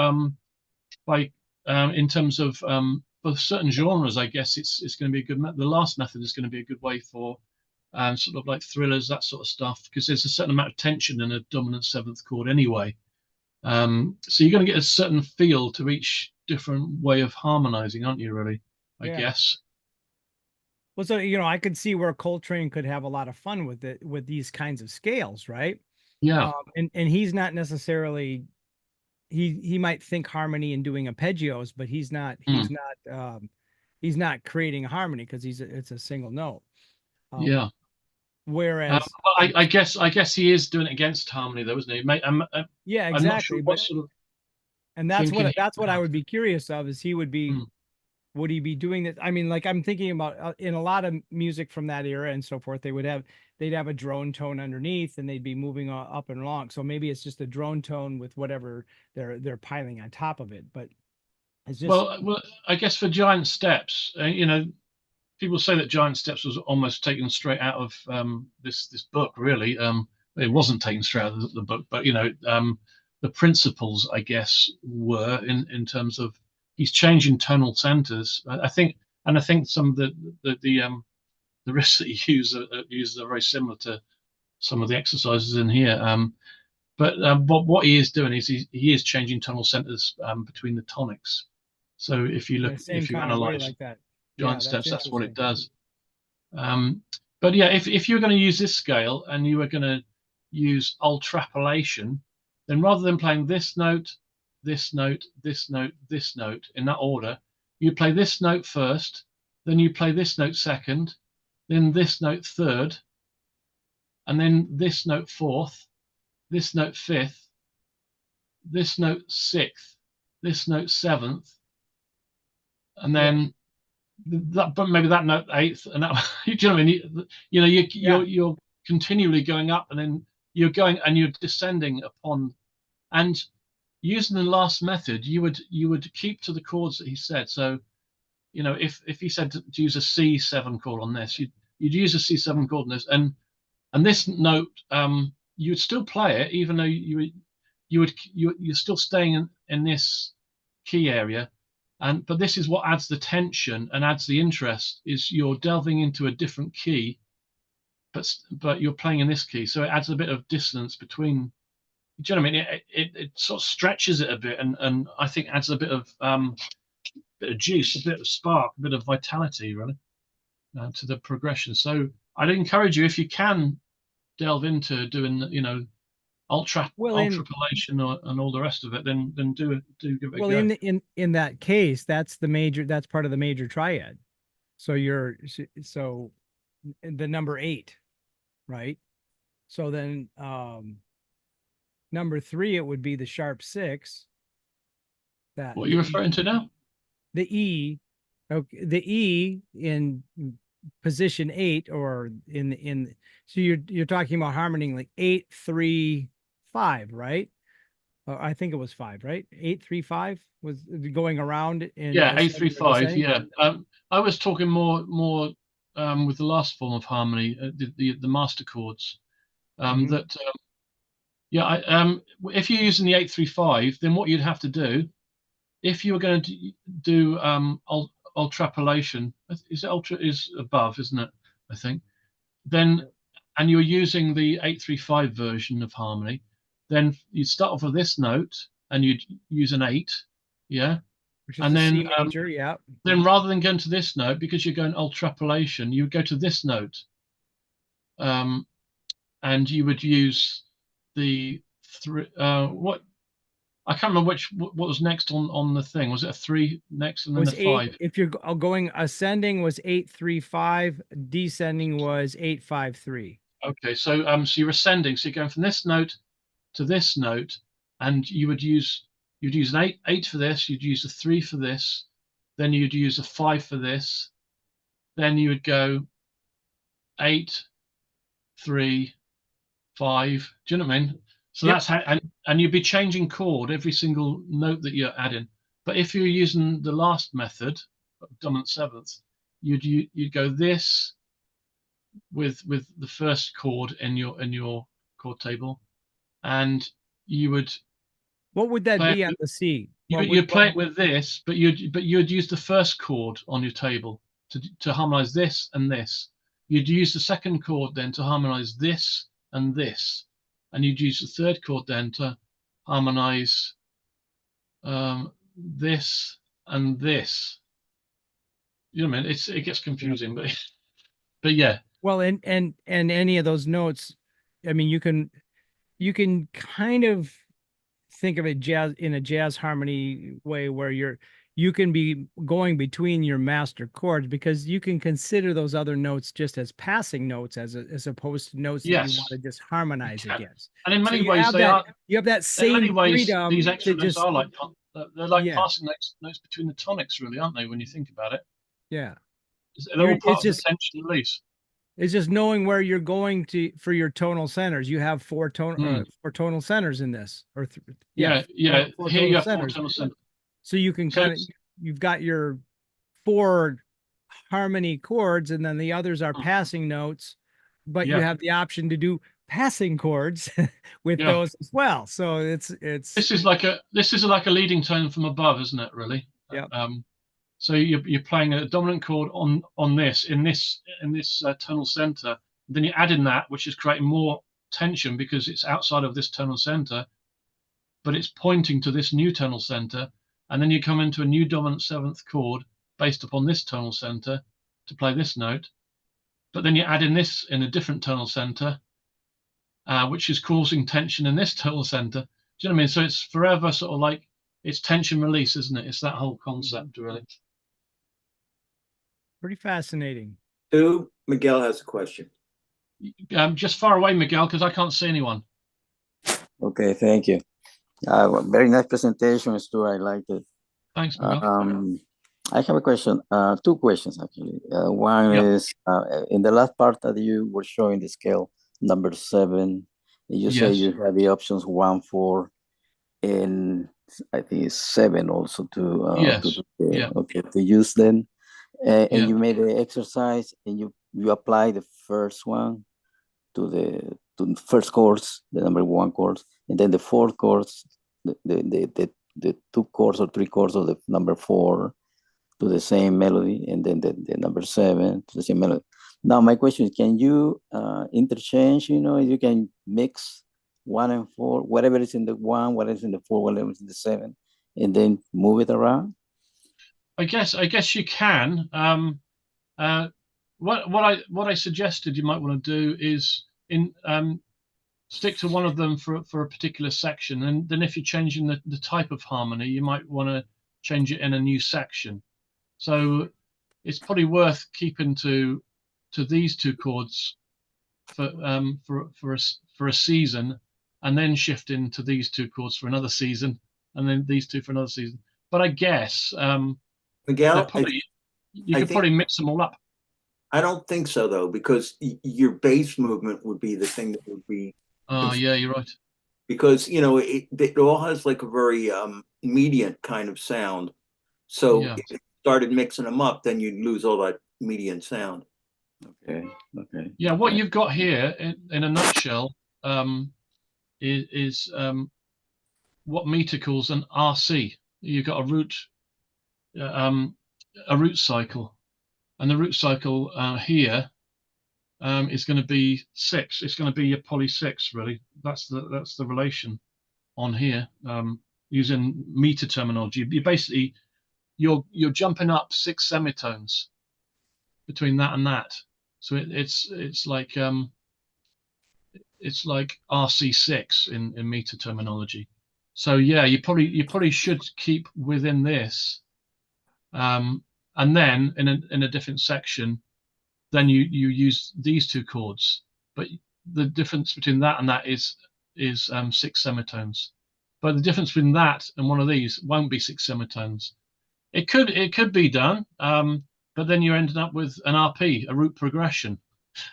in terms of for certain genres. I guess it's going to be a good the last method is going to be a good way for sort of like thrillers, that sort of stuff, because there's a certain amount of tension in a dominant seventh chord anyway. So you're going to get a certain feel to each different way of harmonizing, aren't you? Really, I guess. Well, so I could see where Coltrane could have a lot of fun with it, with these kinds of scales, right? Yeah. And he's not necessarily he might think harmony and doing arpeggios, but he's not creating a harmony because it's a single note. Yeah. Whereas I guess he is doing it against harmony, though, isn't he? Yeah, exactly. I'm not sure what sort of. And that's what I would be curious of, is he would be. Would he be doing this? I mean, like, I'm thinking about in a lot of music from that era and so forth, they'd have a drone tone underneath and they'd be moving up and along. So maybe it's just a drone tone with whatever they're piling on top of it. But it's just well, I guess for Giant Steps, people say that Giant Steps was almost taken straight out of this book. Really, it wasn't taken straight out of the book, but the principles, I guess, were in terms of. He's changing tonal centers. I think some of the risks that he uses are very similar to some of the exercises in here. But what he is doing is he is changing tonal centers between the tonics. So if you analyze like that. Giant Steps, that's what it does. But yeah, if you're going to use this scale and you were going to use ultrapolation, then rather than playing this note, this note, this note, this note in that order, you play this note first, then you play this note second, then this note third, and then this note fourth, this note fifth, this note sixth, this note seventh, and then but maybe that note eighth, and that do you know what I mean? You're continually going up, and then you're going and you're descending upon. And using the last method, you would keep to the chords that he said. So, if he said to use a C7 chord on this, you'd use a C7 chord on this, and this note, you'd still play it, even though you're still staying in this key area, but this is what adds the tension and adds the interest, is you're delving into a different key, but you're playing in this key, so it adds a bit of dissonance between. Do you know what I mean? It sort of stretches it a bit, and I think adds a bit of juice, a bit of spark, a bit of vitality, really, to the progression. So I'd encourage you, if you can, delve into doing ultrapolation and all the rest of it, then do give it a go. Well, in that case, that's part of the major triad. So the number 8, right? So then number 3, it would be the sharp 6. What are you referring to now? The E. Okay, the E in position 8, or so you're talking about harmony like 8, 3, 5, right? I think it was 5, right? 8, 3, 5 was going around in 8, 3, 5. Yeah. I was talking more with the last form of harmony, the master chords. If you're using the 8, 3, 5, then what you'd have to do, if you were going to do ultrapolation, is above, isn't it? I think. Then, and you're using the 8, 3, 5 version of harmony, then you'd start off with this note and you'd use an 8, yeah, Which is and the then C major, yeah. then rather than going to this note, because you're going ultrapolation, you would go to this note, and you would use the what I can't remember what was next on the thing. Was it a 3 next and It then was the 8. 5? If you're going ascending was 835, descending was 853. Okay, so so you're ascending, so you're going from this note to this note, and you'd use an 8 for this, you'd use a 3 for this, then you'd use a 5 for this, then you would go 8, 3, 5. Do you know what I mean? So Yep. that's how, and you'd be changing chord every single note that you're adding. But if you're using the last method, dominant seventh, you'd go this with the first chord in your chord table, and you would What would that play be it, on the C? you'd play it with this, but you'd use the first chord on your table to harmonize this and this. You'd use the second chord then to harmonize this and this, and you'd use the third chord then to harmonize this and this. You know what I mean? It gets confusing, but yeah. Well, and any of those notes, I mean, you can kind of think of it in a jazz harmony way where you can be going between your master chords, because you can consider those other notes just as passing notes as opposed to notes that you Yes, want to just harmonize can. against. And in So many you ways have they that, are. you have that In same many ways, freedom these to extra notes just, are like they're like yeah, passing notes between the tonics, really, aren't they? When you think about it, yeah. they're all part It's of the just tension release. it's just knowing where you're going to for your tonal centers. You have four tonal centers in this, or Yeah. four Here you tonal have four centers. tonal centers. So you can So kind of, you've got your 4 harmony chords, and then the others are passing notes, but you yeah, have the option to do passing chords with yeah. those as well. So it's This is like a leading tone from above, isn't it? Really. yeah. So you're playing a dominant chord on this in this tonal center. Then you add in that, which is creating more tension because it's outside of this tonal center, but it's pointing to this new tonal center. And then you come into a new dominant seventh chord based upon this tonal center to play this note. But then you add in this in a different tonal center, which is causing tension in this tonal center. Do you know what I mean? So it's forever sort of like it's tension release, isn't it? It's that whole concept, really. Pretty fascinating. Miguel has a question. Just far away, Miguel, because I can't see anyone. Okay, thank you. Very nice presentation, Stuart. I liked it. Thanks, Miguel. I have a question. 2 questions actually. One is in the last part that you were showing the scale number 7. You say you have the options 1, 4, and I think it's 7 also to use them. And you made the exercise, and you apply the first one to the first chords, the number 1 chords, and then the 4th chords, the 2 chords or 3 chords of the number 4 to the same melody, and then the number 7 to the same melody. Now my question is, can you interchange? You can mix 1 and 4, whatever is in the 1, whatever is in the 4, whatever is in the 7, and then move it around. I guess you can. What I suggested you might want to do is stick to one of them for a particular section, and then if you're changing the type of harmony, you might want to change it in a new section. So it's probably worth keeping to these 2 chords for a season, and then shifting to these 2 chords for another season, and then these 2 for another season. But I guess Miguel, you could probably mix them all up. I don't think so, though, because your bass movement would be the thing that would be. Oh, yeah, you're right. Because it all has like a very median kind of sound. So if you started mixing them up, then you'd lose all that median sound. Okay. Yeah, what you've got here in a nutshell is what meter calls an RC. You've got a root cycle, and the root cycle here is going to be 6. It's going to be your poly 6, really. That's the relation on here. Using meter terminology, you basically you're jumping up 6 semitones between that and that. So it's like RC6 in meter terminology. So yeah, you probably should keep within this, and then in a different section, then you use these 2 chords. But the difference between that and that is 6 semitones. But the difference between that and one of these won't be 6 semitones. It could be done, but then you're ending up with an RP, a root progression.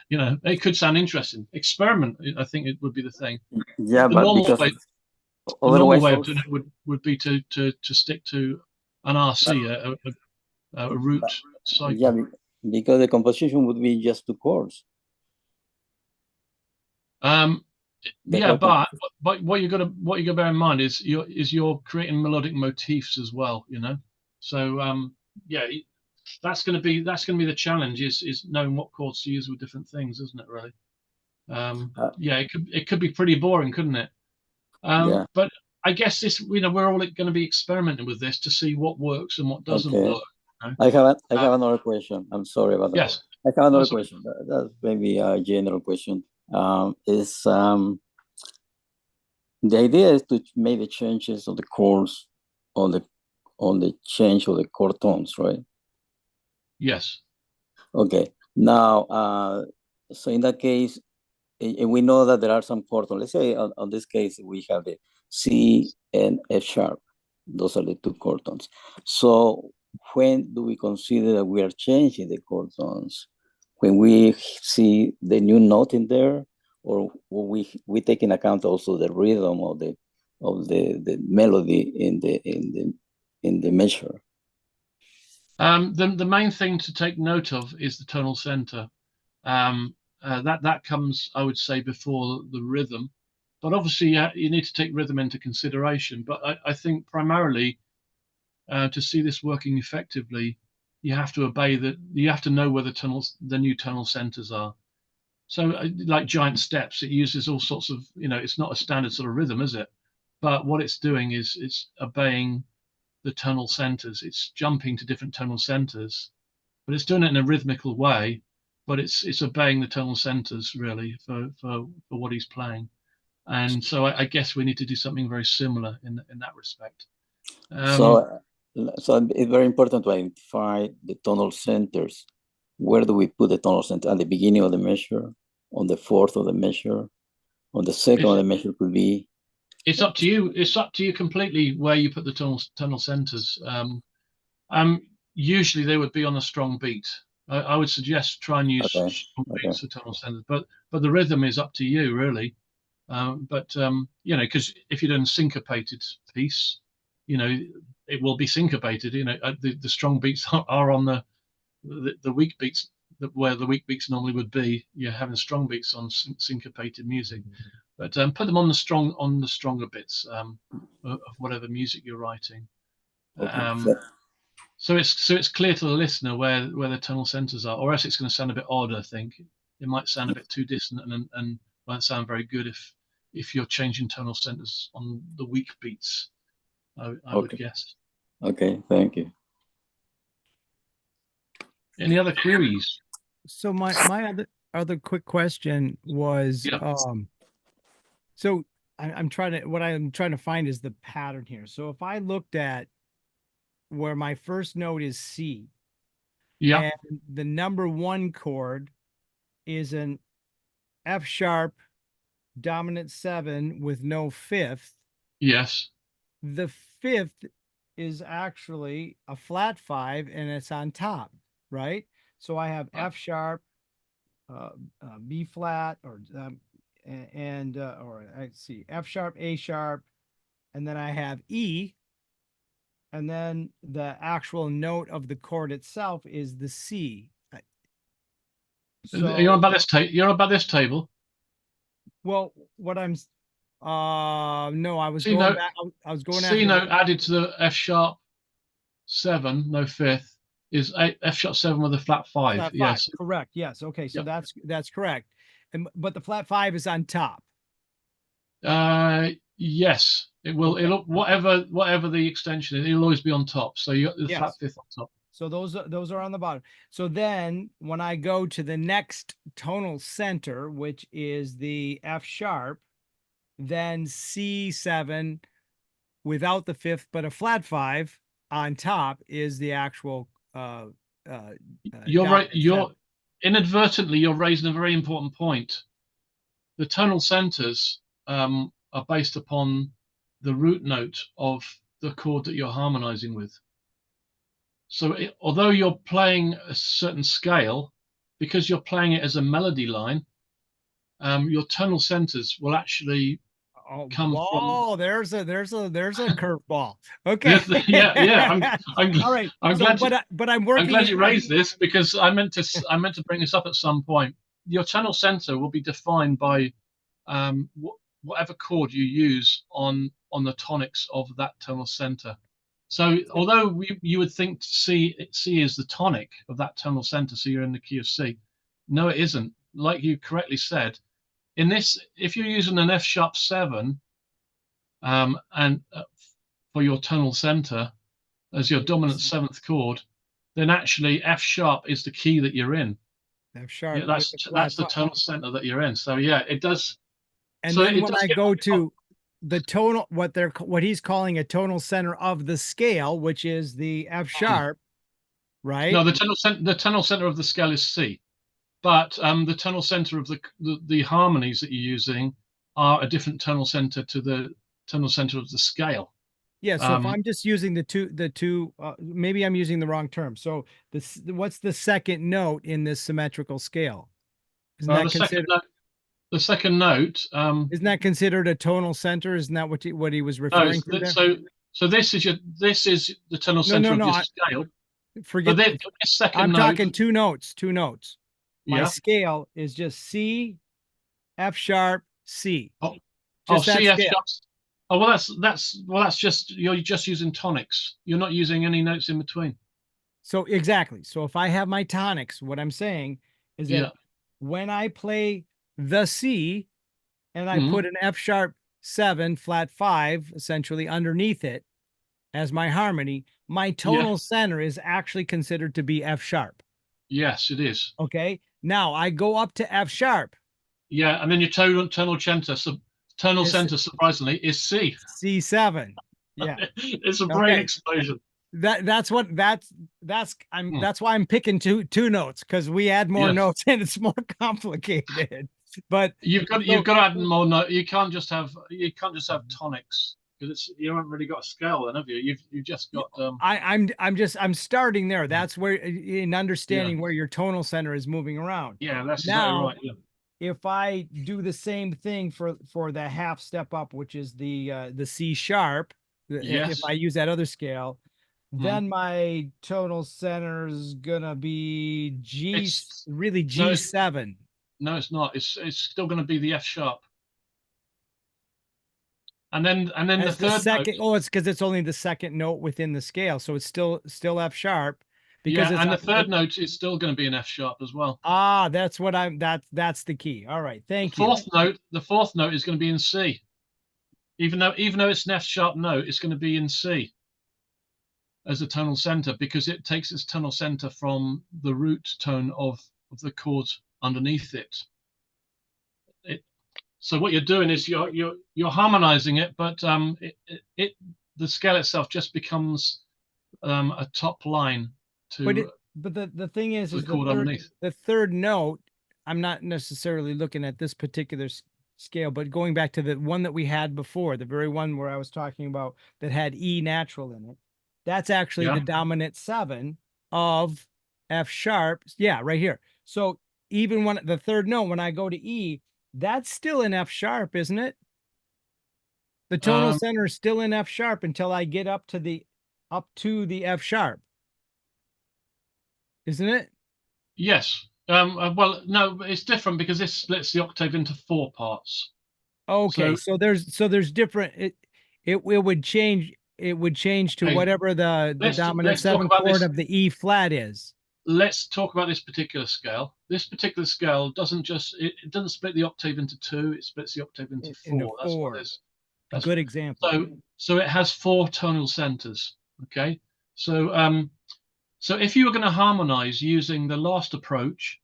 You know, it could sound interesting. Experiment, I think it would be the thing. Yeah, the but normal because way, the normal way of doing it would be to stick to an RC, a root cycle. Yeah, because the composition would be just 2 chords. Yeah, but what you got to bear in mind is you're creating melodic motifs as well. You know, so yeah, that's going to be the challenge is knowing what chords to use with different things, isn't it? Really. Yeah, it could be pretty boring, couldn't it? Yeah. But I guess this, you know, we're all going to be experimenting with this to see what works and what doesn't work. You know? I have another question. I'm sorry about that. Yes. I have another question. That's maybe a general question. The idea is to make the changes of the chords on the change of the chord tones, right? Yes. Okay. Now, so in that case, we know that there are some chord tones. Let's say on this case, we have the C and F sharp. Those are the 2 chord tones. So when do we consider that we are changing the chord tones? When we see the new note in there, or we take in account also the rhythm of the melody in the measure? The main thing to take note of is the tonal center. That comes, I would say, before the rhythm, but obviously you need to take rhythm into consideration. But I think primarily to see this working effectively, you have to obey that. You have to know where the new tonal centers are. So like giant steps, it uses all sorts of, you know, it's not a standard sort of rhythm, is it? But what it's doing is it's obeying the tonal centers. It's jumping to different tonal centers, but it's doing it in a rhythmical way. But it's obeying the tonal centers really for what he's playing. And so I guess we need to do something very similar in that respect. So it's very important to identify the tonal centers. Where do we put the tonal center? At the beginning of the measure, on the fourth of the measure, on the second of the measure could be? It's up to you. It's up to you completely where you put the tonal centers. Usually they would be on a strong beat. I would suggest try and use strong beats for tonal centers, but the rhythm is up to you really. You know, because if you're doing a syncopated piece, you know, it will be syncopated. You know, the strong beats are on the weak beats, where the weak beats normally would be. You're having strong beats on syncopated music, but put them on the stronger bits of whatever music you're writing. So it's clear to the listener where the tonal centers are, or else it's going to sound a bit odd. I think it might sound a bit too dissonant and won't sound very good if you're changing tonal centers on the weak beats. I would guess. Okay, thank you. Any other queries? So my other quick question was, so I'm trying to find is the pattern here. So if I looked at where my first note is C, and the number 1 chord is an F sharp dominant 7 with no fifth. Yes. The fifth is actually a flat 5 and it's on top, right? So I have F sharp, B flat, or let's see, F sharp, A sharp, and then I have E, and then the actual note of the chord itself is the C. So, you're about this You're about this table. Well, what I'm no, I was C going note, back. I was going C note added to the F sharp 7, no fifth, is F sharp 7 with a flat 5. Flat 5. Yes. Correct. Yes. Okay. So Yep. that's correct. But the flat 5 is on top. Yes. It will. Okay. It'll whatever the extension is, it'll always be on top. So you got the flat 5th on top. So those are on the bottom. So then when I go to the next tonal center, which is the F sharp, then C7 without the 5th, but a flat 5 on top is the actual you're right. You're Inadvertently you're raising a very important point. The tonal centers are based upon the root note of the chord that you're harmonizing with. So although you're playing a certain scale, because you're playing it as a melody line, your tonal centers will actually come from. Oh, there's a curveball. Okay. yeah. All right. I'm glad. But I'm working. I'm glad you raised this because I meant to bring this up at some point. Your tonal center will be defined by whatever chord you use on the tonics of that tonal center. So although you would think C is the tonic of that tonal center, so you're in the key of C, no, it isn't. Like you correctly said, in this, if you're using an F sharp 7 and for your tonal center as your dominant 7th chord, then actually F sharp is the key that you're in. F sharp. Yeah, that's the tonal center that you're in. So yeah, it does. And so then when I go to the tonal, what he's calling a tonal center of the scale, which is the F sharp, right? No, the tonal center of the scale is C, but the tonal center of the harmonies that you're using are a different tonal center to the tonal center of the scale. Yeah. So if I'm just using the two, maybe I'm using the wrong term. So what's the second note in this symmetrical scale? Isn't that considered? The second note isn't that considered a tonal center? Isn't that what he was referring to there? So this is the tonal center of your scale. Forget this second I'm note, talking two notes. My scale is just C, F sharp, C. C, F sharp. Oh well, that's just you're just using tonics. You're not using any notes in between. So exactly. So if I have my tonics, what I'm saying is that when I play the C and I put an F sharp 7 flat 5 essentially underneath it as my harmony, my tonal center is actually considered to be F sharp. Yes, it is. Okay. Now I go up to F sharp. Yeah, and then your tonal center surprisingly is C. C7. Yeah. It's a brain explosion. That's why I'm picking two notes, because we add more notes and it's more complicated. But you've got to add more notes. You can't just have tonics, because you haven't really got a scale then, have you? You've just got I'm starting there. That's where, in understanding where your tonal center is moving around. Yeah, that's exactly right. Yeah. If I do the same thing for the half step up, which is the C sharp, if I use that other scale, then my tonal center is gonna be G7. No, it's not. It's still going to be the F sharp. And then the third second note. it's because it's only the second note within the scale, so it's still F sharp. Because and the third note is still going to be an F sharp as well. That's the key. All right, thank you. The fourth note is going to be in C. Even though it's an F sharp note, it's going to be in C as a tonal center, because it takes its tonal center from the root tone of the chord underneath it. So what you're doing is you're harmonizing it, but the scale itself just becomes a top line to. But the thing is the third note. I'm not necessarily looking at this particular scale, but going back to the one that we had before, the very one where I was talking about that had E natural in it. That's actually the dominant 7 of F sharp. Yeah, right here. So even when the third note, when I go to E, that's still in F sharp, isn't it? The tonal center is still in F sharp until I get up to the F sharp, isn't it? Yes. Well, no, it's different because this splits the octave into 4 parts. Okay, so there's different. It would change. it would change to Okay. whatever the dominant let's talk 7 about chord this. of the E flat is. Let's talk about this particular scale. This particular scale doesn't just it doesn't split the octave into 2, it splits the octave into 4. Into That's what 4. this. A good example. So it has 4 tonal centers. Okay. So so if you were going to harmonize using the last approach,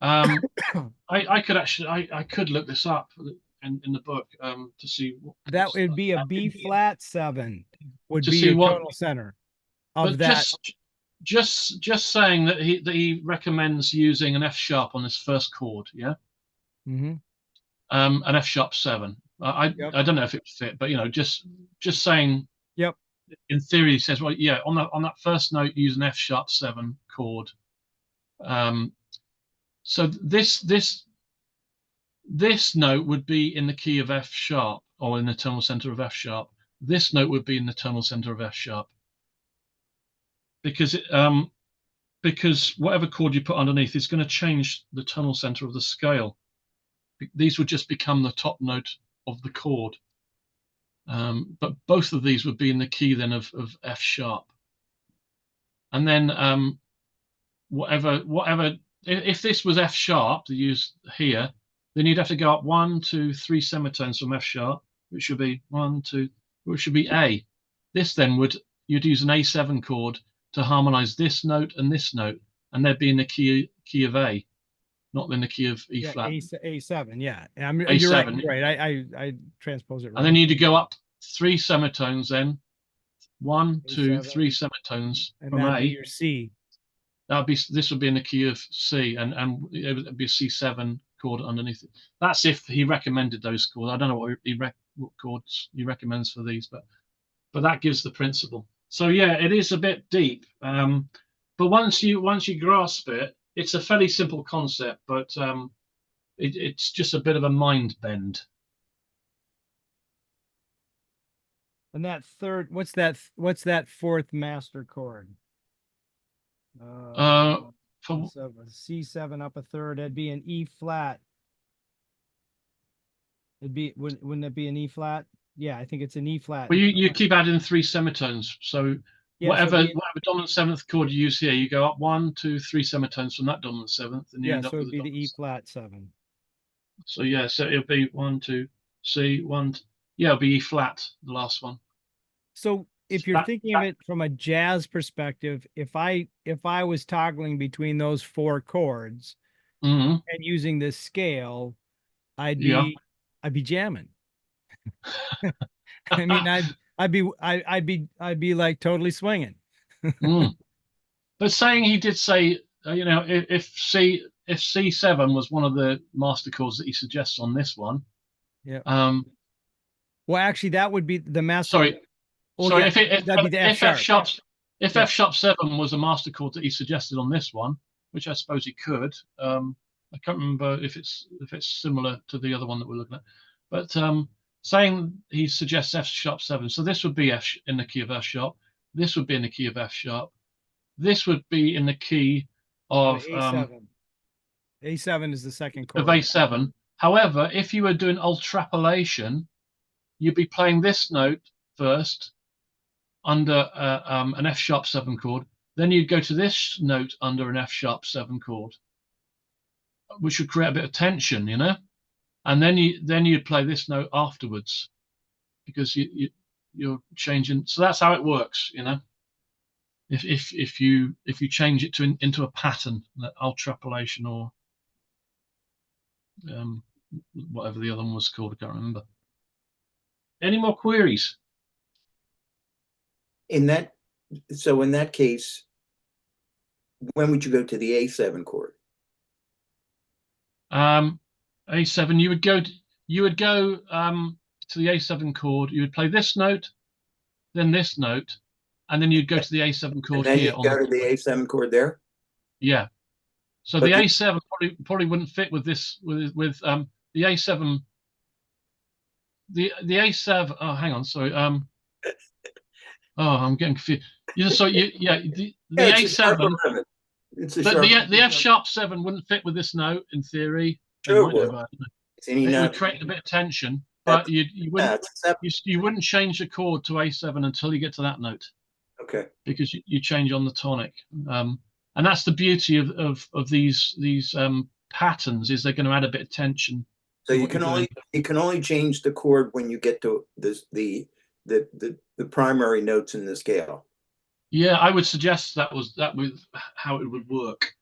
I could actually I could look this up in the book to see what that would be a B flat 7 would to be see your what tonal center of but that. just saying that he recommends using an F sharp on this first chord, yeah. Mm-hmm. An F sharp 7. I don't know if it would fit, but you know, just saying. Yep. In theory, he says, well, yeah, on that first note, use an F sharp 7 chord. So this note would be in the key of F sharp, or in the tonal center of F sharp. This note would be in the tonal center of F sharp, because whatever chord you put underneath is going to change the tonal center of the scale. These would just become the top note of the chord, but both of these would be in the key then of F sharp, and then whatever. If this was F sharp to use here, then you'd have to go up 1, 2, 3 semitones from F sharp, which should be 1, 2, which should be A. This then you'd use an A7 chord to harmonize this note, and they'd be in the key of A, not in the key of E flat. A7, yeah. A7. You're right. You're right. I transpose it wrong. And then you'd go up 3 semitones then, 1, 2, A7. 3 semitones and from that'd A. be your C. This would be in the key of C, and it would be a C7 chord underneath it. That's if he recommended those chords. I don't know what chords he recommends for these, but that gives the principle. So yeah, it is a bit deep, but once you grasp it, it's a fairly simple concept, but it's just a bit of a mind bend. And that third, what's that fourth master chord? For C7 up a third, that'd be an E flat. Wouldn't it be an E flat? Yeah, I think it's an E flat. Well, you keep adding 3 semitones, so yeah, whatever dominant 7th chord you use here, you go up 1, 2, 3 semitones from that dominant 7th, and you end up with it'd be the E flat 7. So yeah, so it'll be 1, 2, C, 1. Yeah, it'll be E flat, the last one. So if you're thinking of it from a jazz perspective, if I was toggling between those 4 chords and using this scale, I'd be jamming. I mean, I'd be like totally swinging. But saying he did say, you know, if C7 was one of the master chords that he suggests on this one, yeah. Well, actually, that would be the master. Sorry. Well, sorry. Yeah, that'd be the F sharp. If F sharp 7 was a master chord that he suggested on this one, which I suppose he could. I can't remember if it's similar to the other one that we're looking at, but saying he suggests F sharp 7, so this would be F in the key of F sharp. This would be in the key of F sharp. This would be in the key of A7. A7 is the second chord. Of A7. However, if you were doing ultrapolation, you'd be playing this note first under an F sharp 7 chord. Then you'd go to this note under an F sharp 7 chord, which would create a bit of tension, you know. And then you'd play this note afterwards, because you're changing. So that's how it works, you know. If you change it into a pattern, like ultrapolation or whatever the other one was called, I can't remember. Any more queries? In that case, when would you go to the A7 chord? A7, you would go to the A7 chord. You would play this note, then this note, and then you'd go to the A7 chord and then here. You go to the A7 chord there. Yeah. So the A7 probably wouldn't fit with this with the A7. The A7. Oh, hang on. Sorry. Oh, I'm getting confused. The A7. The F sharp 7 wouldn't fit with this note in theory. Sure it would create a bit of tension. but you wouldn't change the chord to A7 until you get to that note. Okay. Because you change on the tonic, and that's the beauty of these patterns, is they're going to add a bit of tension. So you can only change the chord when you get to the primary notes in the scale. Yeah, I would suggest that was how it would work.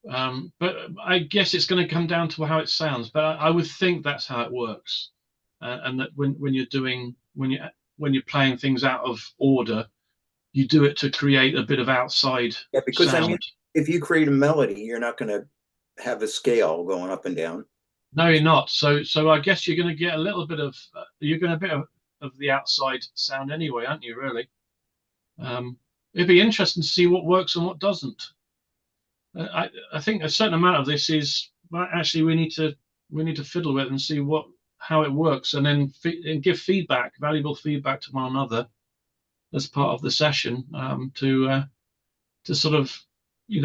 But I guess it's going to come down to how it sounds. But I would think that's how it works, and that when you're playing things out of order, you do it to create a bit of outside because sound. I mean, if you create a melody, you're not going to have a scale going up and down. No, you're not. So I guess you're going to get a little bit of the outside sound anyway, aren't you? Really. It'd be interesting to see what works and what doesn't. I think a certain amount of this is actually we need to fiddle with and see how it works, and then give feedback, valuable feedback to one another as part of the session, to sort of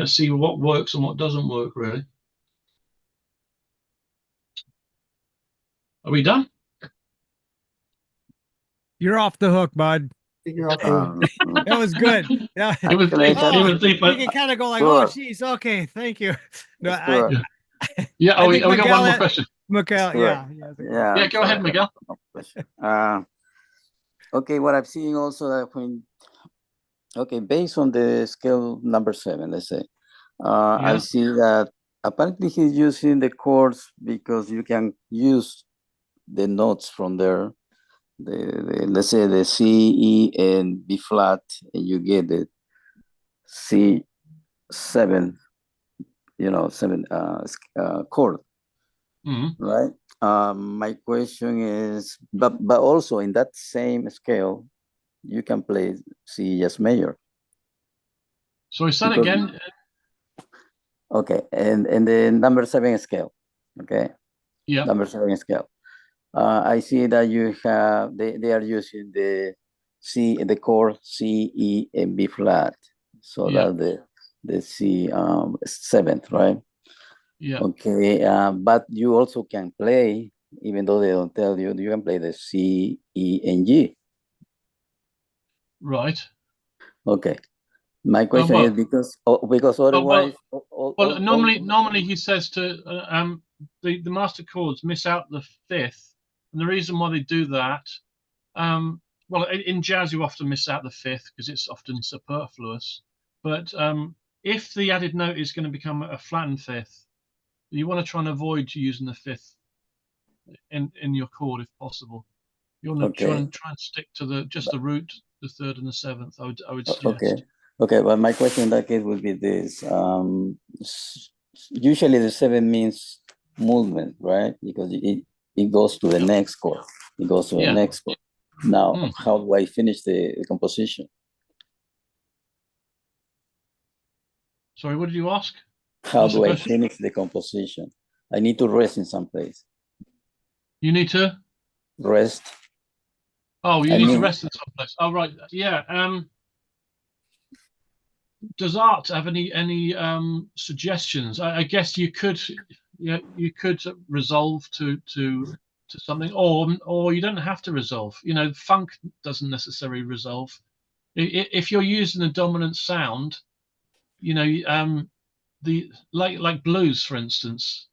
see what works and what doesn't work. Really. Are we done? You're off the hook, bud. That was good. Yeah, it was deep. You can kind of go like, "Oh, geez, okay, thank you." No, yeah. Oh, we got one more question. Miguel, yeah. Go ahead, Miguel. Okay, what I've seen also that based on the scale number 7, let's say, I see that apparently he's using the chords because you can use the notes from there. Let's say the C, E, and B flat, and you get the C7, 7 chord, right? My question is, but also in that same scale, you can play C just major. Sorry, say that again. Okay, and the number 7 scale, okay? Yeah. Number 7 scale. I see that you have, they are using the chord C, E, and B flat. So that the C 7th, right? Yeah. Okay, but you also can play, even though they don't tell you, you can play the C, E, and G. Right. Okay. My question is because otherwise. Normally he says to the master chords miss out the 5th. And the reason why they do that, well, in jazz you often miss out the 5th because it's often superfluous. But if the added note is going to become a flattened 5th, you want to try and avoid using the 5th in your chord if possible. You want to try and stick to just the root, the 3rd and the 7th. I would suggest. Okay. Well, my question in that case would be this: usually the 7 means movement, right? Because it goes to the next chord. It goes to the next chord. Now, how do I finish the composition? Sorry, what did you ask? How do I finish the composition? I need to rest in some place. You need to rest. Oh, you need to rest in some place. Oh, right. Yeah. Does Art have any suggestions? I guess you could resolve to something, or you don't have to resolve. Funk doesn't necessarily resolve. If you're using a dominant sound, like blues, for instance,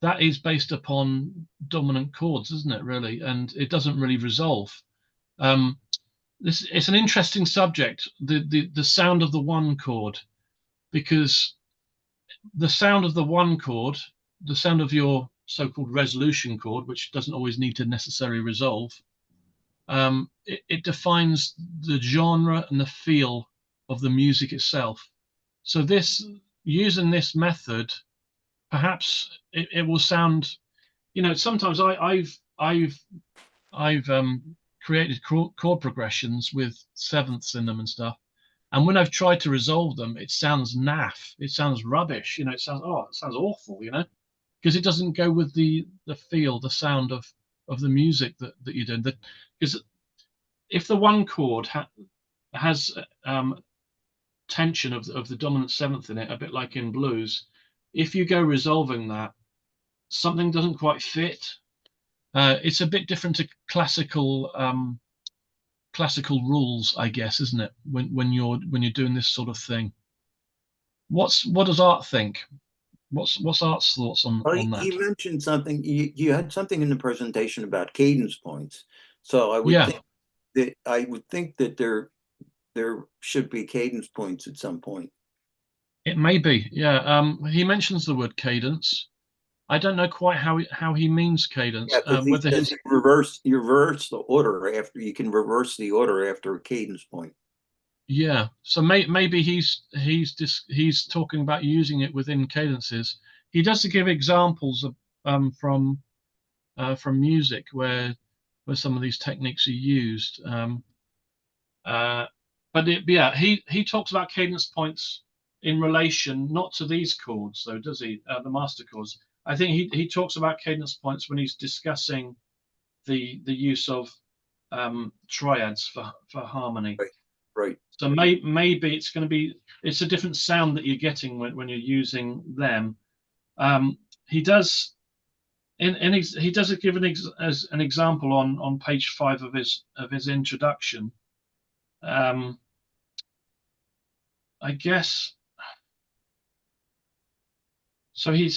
that is based upon dominant chords, isn't it? Really, and it doesn't really resolve. It's an interesting subject, the sound of the 1 chord, because the sound of the 1 chord, the sound of your so-called resolution chord, which doesn't always need to necessarily resolve, it defines the genre and the feel of the music itself. So using this method, perhaps it will sound, sometimes I've created chord progressions with 7ths in them and stuff, and when I've tried to resolve them, it sounds naff, it sounds rubbish, it sounds awful, because it doesn't go with the feel, the sound of the music that you're doing. Because if the 1 chord has tension of the dominant 7th in it, a bit like in blues, if you go resolving that, something doesn't quite fit. it's a bit different to classical rules, I guess, isn't it? When you're doing this sort of thing. What does Art think? What's Art's thoughts on that? He mentioned something. You had something in the presentation about cadence points. So I would think that there should be cadence points at some point. It may be, yeah. He mentions the word cadence. I don't know quite how he means cadence. Yeah, whether you reverse the order after you can reverse the order after a cadence point. Yeah, so maybe he's talking about using it within cadences. He does give examples of from music where some of these techniques are used. But he talks about cadence points in relation not to these chords, though, does he? The master chords. I think he talks about cadence points when he's discussing the use of triads for harmony. Right. So maybe it's a different sound that you're getting when you're using them. He does give as an example on page 5 of his introduction. I guess so. He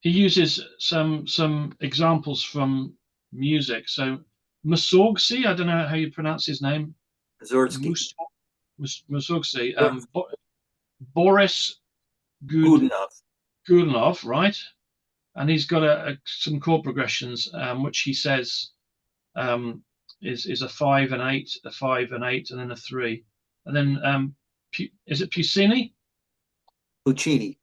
uses some examples from music. So Mussorgsky, I don't know how you pronounce his name. Mussorgsky. Boris Godunov, right? And he's got some chord progressions, which he says is a 5 and 8, a 5 and 8, and then a 3, and then is it Puccini? Puccini.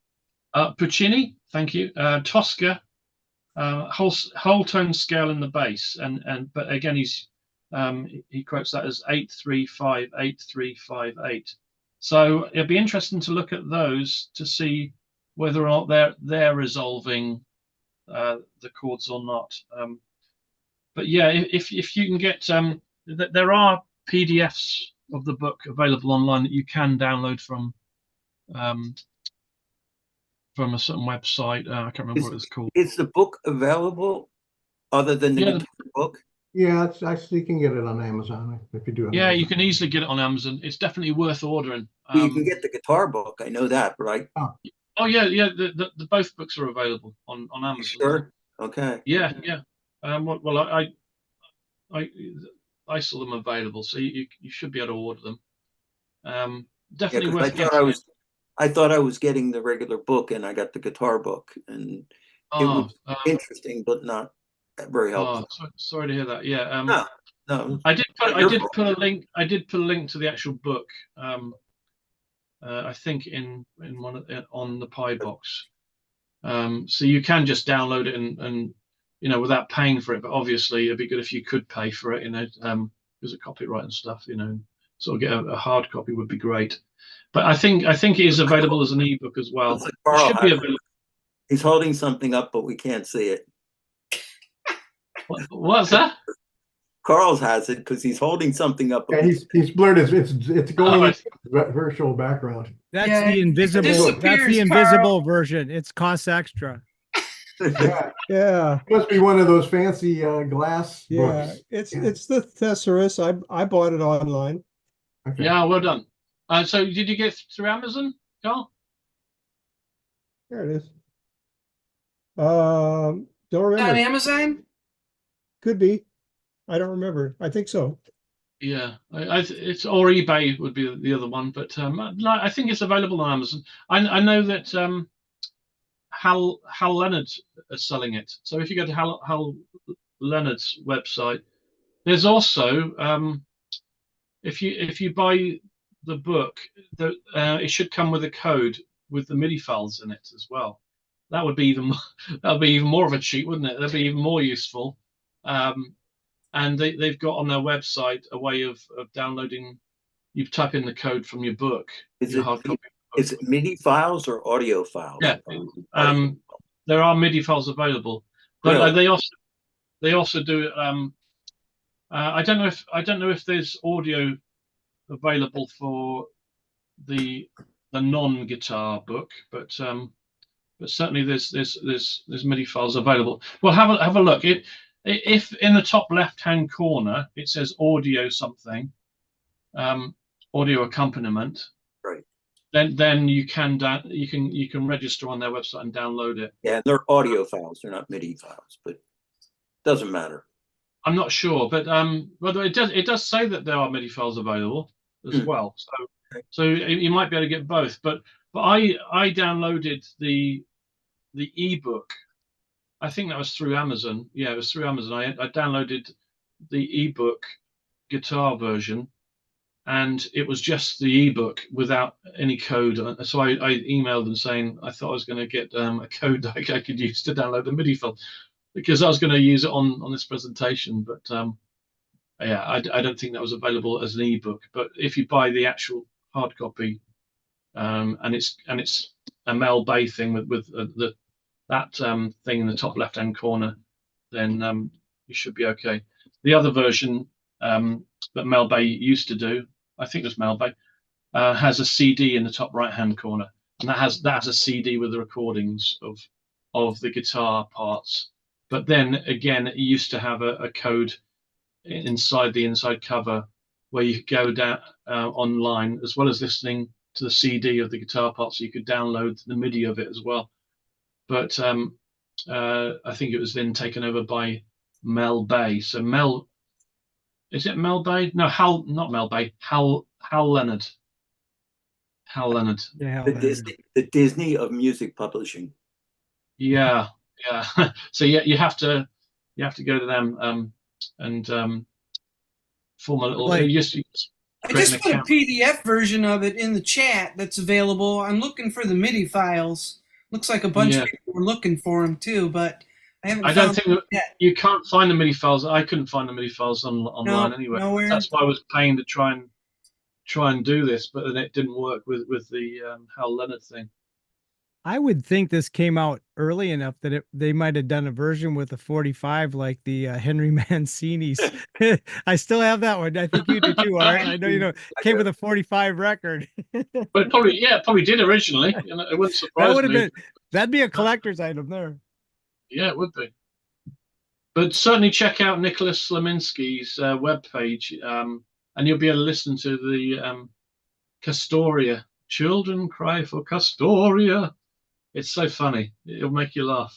Thank you. Tosca. Whole tone scale in the bass, but again he quotes that as 8-3-5, 8-3-5-8. So it'll be interesting to look at those to see whether or not they're resolving the chords or not. But yeah, if you can get there are PDFs of the book available online that you can download from a certain website. I can't remember what it's called. Is the book available other than the book? Yeah, it's actually, you can get it on Amazon if you do it. Yeah, you can easily get it on Amazon. It's definitely worth ordering. You can get the guitar book. I know that, right? Oh yeah. The both books are available on Amazon. Sure. Okay. Yeah. Well, I saw them available, so you should be able to order them. Definitely worth getting. I thought I was getting the regular book, and I got the guitar book, and it was interesting, but not very helpful. Sorry to hear that. Yeah. No. I did put a link. I did put a link to the actual book. I think in one on the Pi box. So you can just download it and without paying for it. But obviously, it'd be good if you could pay for it. Because of copyright and stuff. Sort of get a hard copy would be great. But I think it is available as an ebook as well. It should be available. He's holding something up, but we can't see it. What's that? Carl's has it because he's holding something up. Yeah, he's blurred. It's going into virtual background. That's the invisible. That's the invisible version. It costs extra. Yeah. It must be one of those fancy glass books. It's the Thesaurus. I bought it online. Okay. Yeah, well done. So did you get through Amazon, Carl? There it is. Don't remember. On Amazon? Could be. I don't remember. I think so. Yeah, it's or eBay would be the other one, but I think it's available on Amazon. I know that Hal Leonard is selling it. So if you go to Hal Leonard's website, there's also if you buy the book, it should come with a code with the MIDI files in it as well. That would be even more of a cheat, wouldn't it? That'd be even more useful. And they've got on their website a way of downloading. You type in the code from your book. Is it MIDI files or audio files? Yeah, there are MIDI files available, but really? they also do. I don't know if there's audio available for the non-guitar book, but but certainly there's MIDI files available. Well, have a look. If in the top left-hand corner it says audio something, audio accompaniment, Right. Then you can register on their website and download it. Yeah, they're audio files, they're not MIDI files, but doesn't matter. I'm not sure, but it does say that there are MIDI files available as well. So you might be able to get both. But I downloaded the ebook. I think that was through Amazon. Yeah, it was through Amazon. I downloaded the ebook guitar version, and it was just the ebook without any code. So I emailed them saying I thought I was going to get a code that I could use to download the MIDI file, because I was going to use it on this presentation. But yeah, I don't think that was available as an ebook. But if you buy the actual hard copy, and it's a Mel Bay thing with that thing in the top left hand corner, then you should be okay. The other version that Mel Bay used to do, I think it was Mel Bay, has a CD in the top right hand corner, and that has a CD with the recordings of the guitar parts. But then again, it used to have a code inside the inside cover where you could go down online, as well as listening to the CD of the guitar parts, so you could download the MIDI of it as well. But I think it was then taken over by Mel Bay. So is it Mel Bay? No, not Mel Bay. Hal Leonard. Hal Leonard. Yeah, the Disney of music publishing. Yeah. So you have to go to them and form a little. I just put a PDF version of it in the chat that's available. I'm looking for the MIDI files. Looks like a bunch of people were looking for them too, but I don't think you can't find the MIDI files. I couldn't find the MIDI files online anyway. Nowhere. That's why I was paying to try and do this, but then it didn't work with the Hal Leonard thing. I would think this came out early enough that they might have done a version with a 45 like the Henry Mancini's. I still have that one. I think you do too, Art. I know you know. Came with a 45 record. But it probably did originally. You know, it wouldn't surprise me. That'd be a collector's item there. Yeah, it would be. But certainly check out Nicholas Slonimsky's webpage, and you'll be able to listen to the Castoria. Children cry for Castoria. It's so funny. It'll make you laugh.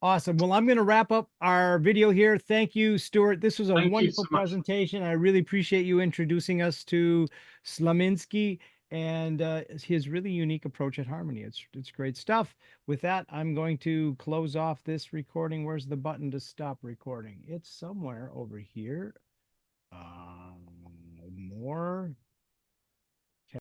Awesome. Well, I'm going to wrap up our video here. Thank you, Stuart. This was a wonderful presentation. I really appreciate you introducing us to Slonimsky and his really unique approach at harmony. It's great stuff. With that, I'm going to close off this recording. Where's the button to stop recording? It's somewhere over here. More.